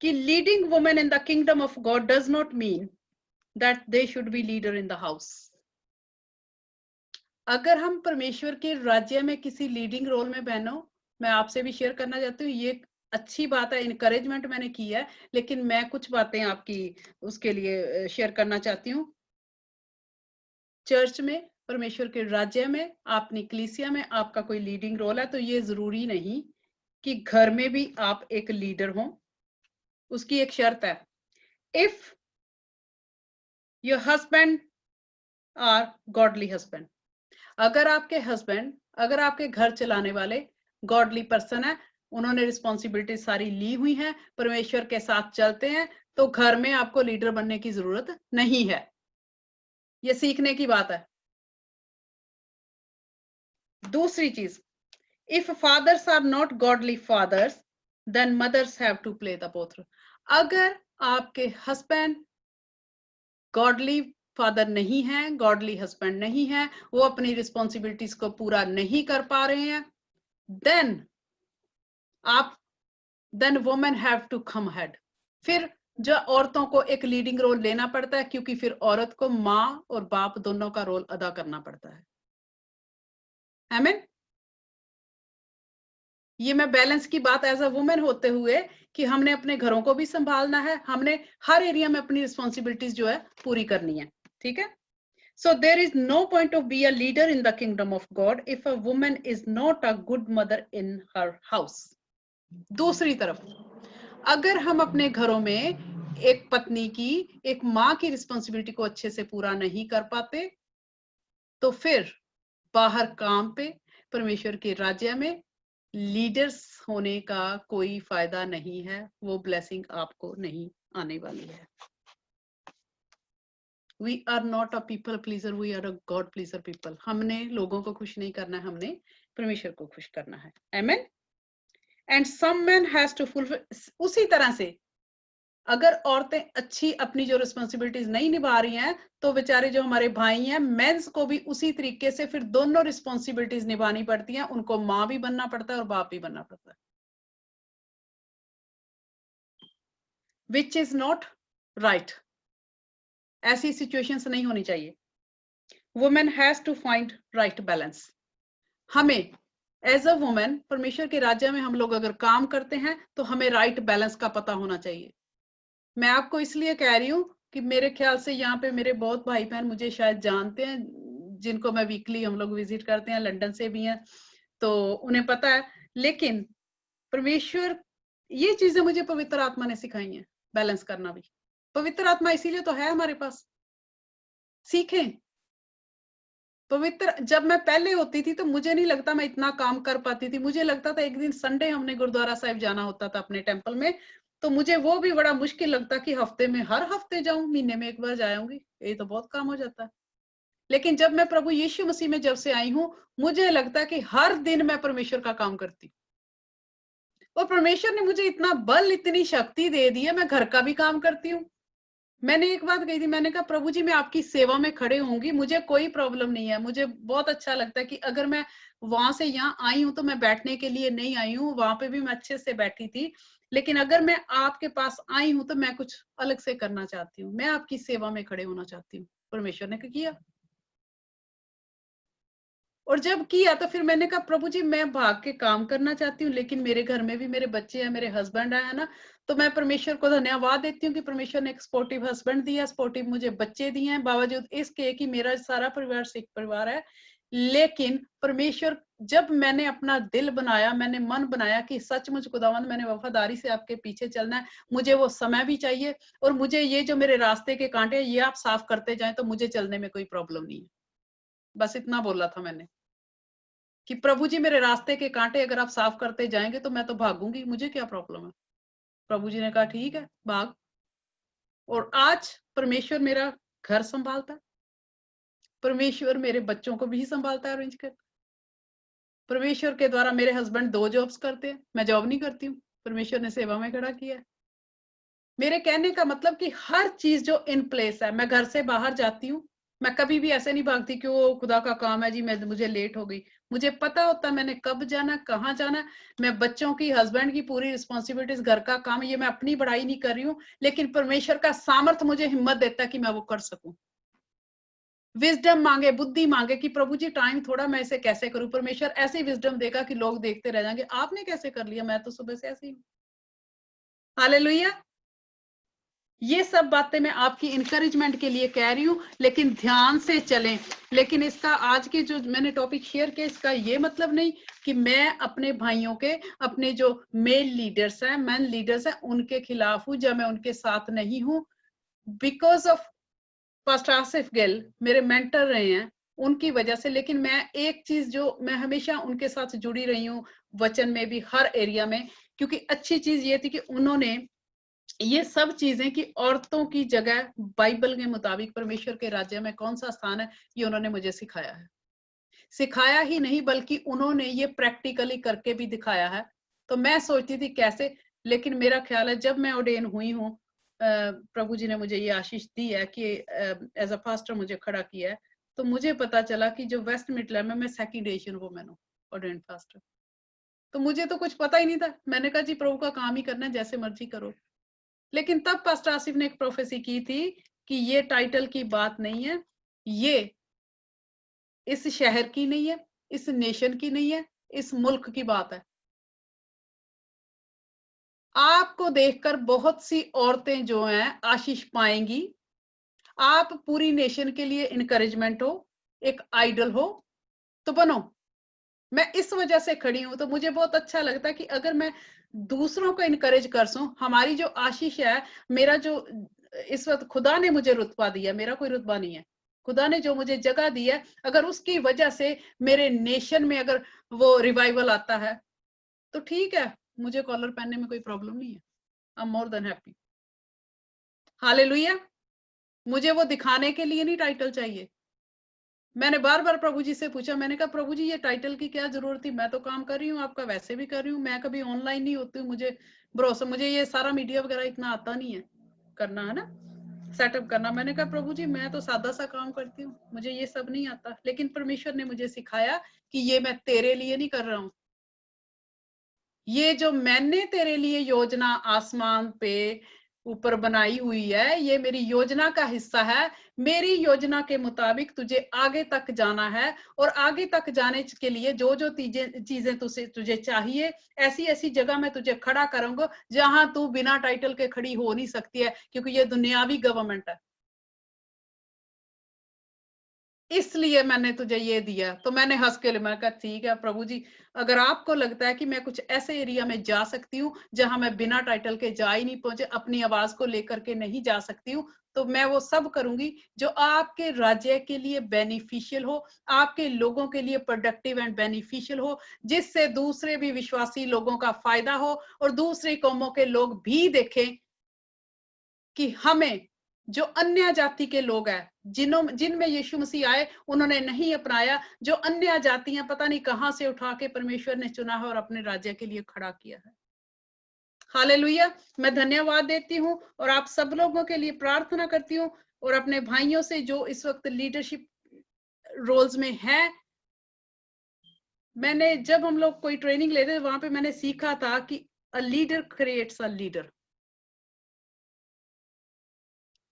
कि leading women in the kingdom of God does not mean that they should be leader in the house. अगर हम परमेश्वर के राज्य में किसी लीडिंग रोल में बहनों, मैं आपसे भी शेयर करना चाहती हूँ, ये अच्छी बात है, इनकरेजमेंट मैंने की है, लेकिन मैं कुछ बातें आपकी उसके लिए शेयर करना चाहती हूँ। चर्च में, परमेश्वर के राज्य में, आपने कलीसिया में आपका कोई लीडिंग रोल है, तो ये जरूरी नहीं कि घर में भी आप एक लीडर हो। उसकी एक शर्त है, if your husband are godly husband. अगर आपके हस्बैंड, अगर आपके घर चलाने वाले गॉडली पर्सन है, उन्होंने रिस्पॉन्सिबिलिटी सारी ली हुई है, परमेश्वर के साथ चलते हैं, तो घर में आपको लीडर बनने की जरूरत नहीं है। ये सीखने की बात है। दूसरी चीज, if fathers are not godly fathers then mothers have to play the both role। अगर आपके हस्बैंड गॉडली फादर नहीं है, गॉडली हस्बैंड नहीं है, वो अपनी रिस्पॉन्सिबिलिटीज को पूरा नहीं कर पा रहे हैं, then women have to come head. फिर जो औरतों को एक लीडिंग रोल लेना पड़ता है, क्योंकि फिर औरत को माँ और बाप दोनों का रोल अदा करना पड़ता है। आमीन। ये मैं बैलेंस की बात एज अ वुमेन होते हुए कि हमने अपने घरों को भी संभालना है, हमने हर एरिया में अपनी रिस्पॉन्सिबिलिटीज जो है पूरी करनी है। ठीक है। So there is no point of be a leader in the kingdom of God if a women is not a good mother in her house. दूसरी तरफ अगर हम अपने घरों में एक पत्नी की, एक माँ की रिस्पॉन्सिबिलिटी को अच्छे से पूरा नहीं कर पाते, तो फिर बाहर काम पे, परमेश्वर के राज्य में लीडर्स होने का कोई फायदा नहीं है, वो ब्लेसिंग आपको नहीं आने वाली है। We are not a people pleaser, we are a God pleaser people. हमने लोगों को खुश नहीं करना है, हमने परमेश्वर को खुश करना है। Amen. And some man has to fulfill. उसी तरह से अगर औरतें अच्छी अपनी जो रिस्पॉन्सिबिलिटीज नहीं निभा रही हैं, तो बेचारे जो हमारे भाई हैं, मेंस को भी उसी तरीके से फिर दोनों रिस्पॉन्सिबिलिटीज निभानी पड़ती हैं। उनको माँ भी बनना पड़ता है और बाप भी बनना पड़ता है, विच इज नॉट राइट। ऐसी सिचुएशंस नहीं होनी चाहिए। Women has to find right balance. हमें एज अ वुमेन परमेश्वर के राज्य में हम लोग अगर काम करते हैं तो हमें राइट बैलेंस का पता होना चाहिए। मैं आपको इसलिए कह रही हूँ कि मेरे ख्याल से यहाँ पे मेरे बहुत भाई बहन मुझे शायद जानते हैं, जिनको मैं वीकली हम लोग विजिट करते हैं, लंदन से भी हैं, तो उन्हें पता है। लेकिन परमेश्वर, ये चीजें मुझे पवित्र आत्मा ने सिखाई हैं, बैलेंस करना भी। पवित्र आत्मा इसीलिए तो है हमारे पास, सीखें। पवित्र, जब मैं पहले होती थी तो मुझे नहीं लगता मैं इतना काम कर पाती थी। मुझे लगता था एक दिन संडे हमने गुरुद्वारा साहिब जाना होता था अपने टेम्पल में, तो मुझे वो भी बड़ा मुश्किल लगता कि हफ्ते में हर हफ्ते जाऊं, महीने में एक बार जाऊंगी, ये तो बहुत काम हो जाता है। लेकिन जब मैं प्रभु यीशु मसीह में जब से आई हूं, मुझे लगता कि हर दिन मैं परमेश्वर का काम करती हूँ। और परमेश्वर ने मुझे इतना बल, इतनी शक्ति दे दी है, मैं घर का भी काम करती हूँ। मैंने एक बात कही थी, मैंने कहा प्रभु जी मैं आपकी सेवा में खड़े होंगी, मुझे कोई प्रॉब्लम नहीं है। मुझे बहुत अच्छा लगता है कि अगर मैं वहां से यहाँ आई हूँ तो मैं बैठने के लिए नहीं आई हूँ, वहां पे भी मैं अच्छे से बैठी थी, लेकिन अगर मैं आपके पास आई हूँ तो मैं कुछ अलग से करना चाहती हूँ, मैं आपकी सेवा में खड़े होना चाहती हूँ। परमेश्वर ने किया, और जब किया तो फिर मैंने कहा प्रभु जी मैं भाग के काम करना चाहती हूँ, लेकिन मेरे घर में भी मेरे बच्चे हैं, मेरे हस्बैंड है ना, तो मैं परमेश्वर को धन्यवाद देती हूँ कि परमेश्वर ने एक सपोर्टिव हस्बैंड दिया, सपोर्टिव मुझे बच्चे दिए हैं, बावजूद इसके कि मेरा सारा परिवार सिख परिवार है। लेकिन परमेश्वर, जब मैंने अपना दिल बनाया, मैंने मन बनाया कि सचमुच खुदावंद मैंने वफादारी से आपके पीछे चलना है, मुझे वो समय भी चाहिए, और मुझे ये जो मेरे रास्ते के कांटे ये आप साफ करते जाएं तो मुझे चलने में कोई प्रॉब्लम नहीं है। बस इतना बोला था मैंने कि प्रभु जी मेरे रास्ते के कांटे अगर आप साफ करते जाएंगे तो मैं तो भागूंगी, मुझे क्या प्रॉब्लम है। प्रभु जी ने कहा ठीक है भाग। और आज परमेश्वर मेरा घर संभालता है, परमेश्वर मेरे बच्चों को भी संभालता है अरेंज कर। परमेश्वर के द्वारा मेरे हस्बैंड 2 जॉब्स करते हैं, मैं जॉब नहीं करती हूँ, परमेश्वर ने सेवा में खड़ा किया है। मेरे कहने का मतलब कि हर चीज जो इन प्लेस है, मैं घर से बाहर जाती हूँ, मैं कभी भी ऐसे नहीं भागती कि वो खुदा का काम है जी, मुझे लेट हो गई। मुझे पता होता है मैंने कब जाना, कहाँ जाना। मैं बच्चों की, हस्बैंड की पूरी रिस्पॉन्सिबिलिटीज, घर का काम, ये मैं अपनी बड़ाई नहीं कर रही हूँ, लेकिन परमेश्वर का सामर्थ मुझे हिम्मत देता है कि मैं वो कर सकूं। विजडम मांगे, बुद्धि मांगे कि प्रभु जी टाइम थोड़ा, मैं इसे कैसे करूं। परमेश्वर ऐसी विजडम देगा कि लोग देखते रह जाएंगे, आपने कैसे कर लिया, मैं तो सुबह से ऐसे ही हूँ। हालेलुया। ये सब बातें मैं आपकी इंकरेजमेंट के लिए कह रही हूँ, लेकिन ध्यान से चलें। लेकिन इसका आज की जो मैंने टॉपिक शेयर किया, इसका ये मतलब नहीं कि मैं अपने भाइयों के, अपने जो मेल लीडर्स हैं, मैन लीडर्स हैं, उनके खिलाफ हूँ, जब मैं उनके साथ नहीं हूँ। Because of pastor Asif Gill मेरे मेंटर रहे हैं, उनकी वजह से। लेकिन मैं एक चीज जो मैं हमेशा उनके साथ जुड़ी रही हूँ, वचन में भी, हर एरिया में, क्योंकि अच्छी चीज ये थी कि उन्होंने ये सब चीजें कि औरतों की जगह बाइबल के मुताबिक परमेश्वर के राज्य में कौन सा स्थान है, ये उन्होंने मुझे सिखाया है। सिखाया ही नहीं बल्कि उन्होंने ये प्रैक्टिकली करके भी दिखाया है। तो मैं सोचती थी कैसे, लेकिन मेरा ख्याल है जब मैं ऑर्डेन हुई हूँ, प्रभु जी ने मुझे ये आशीष दी है कि एज अ पास्टर मुझे खड़ा किया है, तो मुझे पता चला कि जो वेस्ट मिडलैंड में मैं सेकंड एशियन वुमेन हूँ ऑर्डेन पास्टर। तो मुझे तो कुछ पता ही नहीं था, मैंने कहा जी प्रभु का काम ही करना है, जैसे मर्जी करो। लेकिन तब पास्टर आसिफ ने एक प्रोफेसी की थी कि ये टाइटल की बात नहीं है, ये इस शहर की नहीं है, इस नेशन की नहीं है, इस मुल्क की बात है। आपको देखकर बहुत सी औरतें जो हैं आशीष पाएंगी। आप पूरी नेशन के लिए इनकरेजमेंट हो, एक आइडल हो, तो बनो। मैं इस वजह से खड़ी हूं। तो मुझे बहुत अच्छा लगता है कि अगर मैं दूसरों को इनकरेज कर सूं, हमारी जो आशीष है, मेरा जो इस वक्त खुदा ने मुझे रुतबा दिया, मेरा कोई रुतबा नहीं है, खुदा ने जो मुझे जगह दी है, अगर उसकी वजह से मेरे नेशन में अगर वो रिवाइवल आता है तो ठीक है, मुझे कॉलर पहनने में कोई प्रॉब्लम नहीं है। I am more than happy. Hallelujah. मुझे वो दिखाने के लिए नहीं टाइटल चाहिए। मैंने बार बार प्रभु जी से पूछा, मैंने कहा प्रभु जी ये टाइटल की क्या जरूरत थी, मैं तो काम कर रही हूँ, आपका वैसे भी कर रही हूँ, मैं कभी ऑनलाइन नहीं होती हूँ, मुझे भरोसा, मुझे ये सारा मीडिया वगैरह इतना आता नहीं है करना, है ना, सेटअप करना। मैंने कहा प्रभु जी मैं तो सादा सा काम करती हूँ, मुझे ये सब नहीं आता, लेकिन परमेश्वर ने मुझे सिखाया कि ये मैं तेरे लिए नहीं कर रहा हूँ, ये जो मैंने तेरे लिए योजना आसमान पे ऊपर बनाई हुई है, ये मेरी योजना का हिस्सा है। मेरी योजना के मुताबिक तुझे आगे तक जाना है, और आगे तक जाने के लिए जो जो चीजें तुझे चाहिए, ऐसी ऐसी जगह मैं तुझे खड़ा करूंगा जहां तू बिना टाइटल के खड़ी हो नहीं सकती है, क्योंकि ये दुनियावी गवर्नमेंट है। इसलिए मैंने तुझे ये दिया। तो मैंने हंस के मैंने कहा ठीक है प्रभु जी, अगर आपको लगता है कि मैं कुछ ऐसे एरिया में जा सकती हूँ जहां मैं बिना टाइटल के जा ही नहीं पहुंचे, अपनी आवाज को लेकर के नहीं जा सकती हूँ, तो मैं वो सब करूंगी जो आपके राज्य के लिए बेनिफिशियल हो, आपके लोगों के लिए प्रोडक्टिव एंड बेनिफिशियल हो, जिससे दूसरे भी विश्वासी लोगों का फायदा हो, और दूसरी कौमों के लोग भी देखें कि हमें, जो अन्य जाति के लोग हैं, जिनमें यीशु मसीह आए, उन्होंने नहीं अपनाया, जो अन्य जातियां पता नहीं कहां से उठा के परमेश्वर ने चुना है और अपने राज्य के लिए खड़ा किया है। हालेलुया। मैं धन्यवाद देती हूँ और आप सब लोगों के लिए प्रार्थना करती हूँ, और अपने भाइयों से जो इस वक्त लीडरशिप रोल्स में है, मैंने जब हम लोग कोई ट्रेनिंग लेते थे वहां पे मैंने सीखा था कि a leader creates a leader.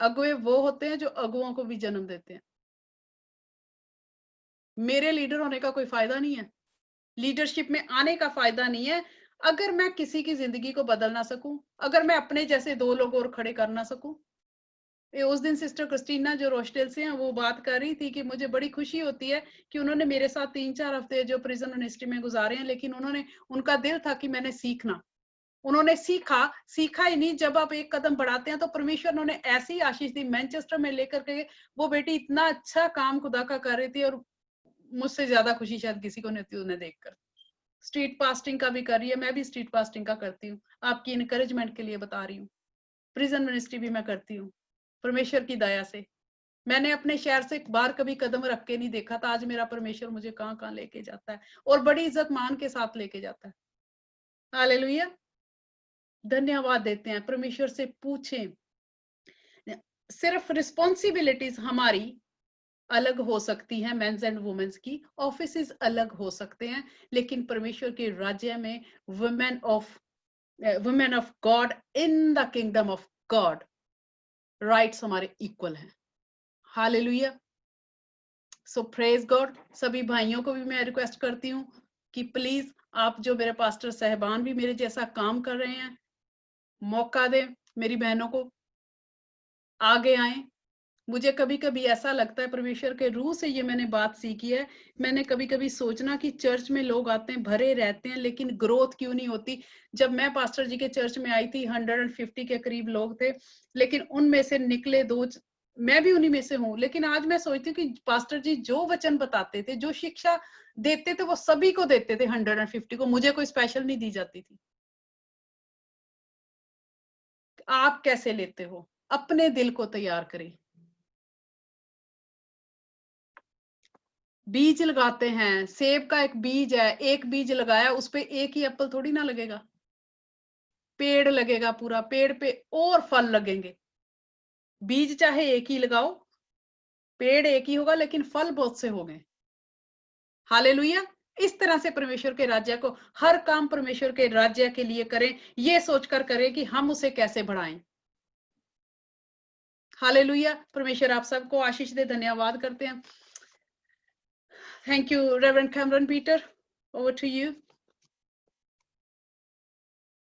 अगुए वो होते हैं जो अगुओं को भी जन्म देते हैं। मेरे लीडर होने का कोई फायदा नहीं है, लीडरशिप में आने का फायदा नहीं है, अगर मैं किसी की जिंदगी को बदल ना सकूं, अगर मैं अपने जैसे 2 लोग और खड़े कर ना सकूं। उस दिन सिस्टर क्रिस्टीना जो रोस्टेल से हैं, वो बात कर रही थी कि मुझे बड़ी खुशी होती है कि उन्होंने मेरे साथ 3-4 हफ्ते जो प्रिजन मिनिस्ट्री में गुजारे हैं, लेकिन उनका दिल था कि मैंने सीखना। उन्होंने सीखा ही नहीं। जब आप एक कदम बढ़ाते हैं तो परमेश्वर ने ऐसी आशीष दी, मैनचेस्टर में लेकर के वो बेटी इतना अच्छा काम खुदा का कर रही थी, और मुझसे ज्यादा खुशी शायद किसी को नहीं होती उन्हें देखकर। स्ट्रीट फास्टिंग का भी कर रही है, मैं भी स्ट्रीट फास्टिंग का करती हूँ, आपकी इनकरेजमेंट के लिए बता रही हूँ। प्रिजन मिनिस्ट्री भी मैं करती हूँ परमेश्वर की दया से। मैंने अपने शहर से एक बार कभी कदम रख के नहीं देखा था, आज मेरा परमेश्वर मुझे कहाँ कहाँ लेके जाता है, और बड़ी इज्जत मान के साथ लेके जाता है। हालेलुया। धन्यवाद देते हैं, परमेश्वर से पूछें। सिर्फ रिस्पॉन्सिबिलिटीज हमारी अलग हो सकती है, मेंस एंड वुमेन्स की ऑफिसेज अलग हो सकते हैं, लेकिन परमेश्वर के राज्य में women of God in the kingdom of God rights हमारे इक्वल हैं। हालेलुया। सो प्रेज गॉड। सभी भाइयों को भी मैं रिक्वेस्ट करती हूँ कि प्लीज आप जो मेरे पास्टर साहबान भी मेरे जैसा काम कर रहे हैं, मौका दें मेरी बहनों को, आगे आए। मुझे कभी कभी ऐसा लगता है, परमेश्वर के रूह से ये मैंने बात सीखी है, मैंने कभी कभी सोचना कि चर्च में लोग आते हैं, भरे रहते हैं, लेकिन ग्रोथ क्यों नहीं होती। जब मैं पास्टर जी के चर्च में आई थी 150 के करीब लोग थे, लेकिन उनमें से निकले 2, मैं भी उन्हीं में से हूँ। लेकिन आज मैं सोचती हूँ कि पास्टर जी जो वचन बताते थे, जो शिक्षा देते थे, वो सभी को देते थे, 150 को, मुझे कोई स्पेशल नहीं दी जाती थी। आप कैसे लेते हो? अपने दिल को तैयार करें। बीज लगाते हैं, सेब का एक बीज है, एक बीज लगाया, उस पे एक ही एप्पल थोड़ी ना लगेगा, पेड़ लगेगा, पूरा पेड़ पे और फल लगेंगे। बीज चाहे एक ही लगाओ, पेड़ एक ही होगा, लेकिन फल बहुत से होंगे। हालेलुया। इस तरह से परमेश्वर के राज्य को, हर काम परमेश्वर के राज्य के लिए करें, ये सोचकर करें कि हम उसे कैसे बढ़ाएं। हालेलुया। परमेश्वर आप सबको आशीष दे। धन्यवाद करते हैं। Thank you reverend Cameron Peter, over to you.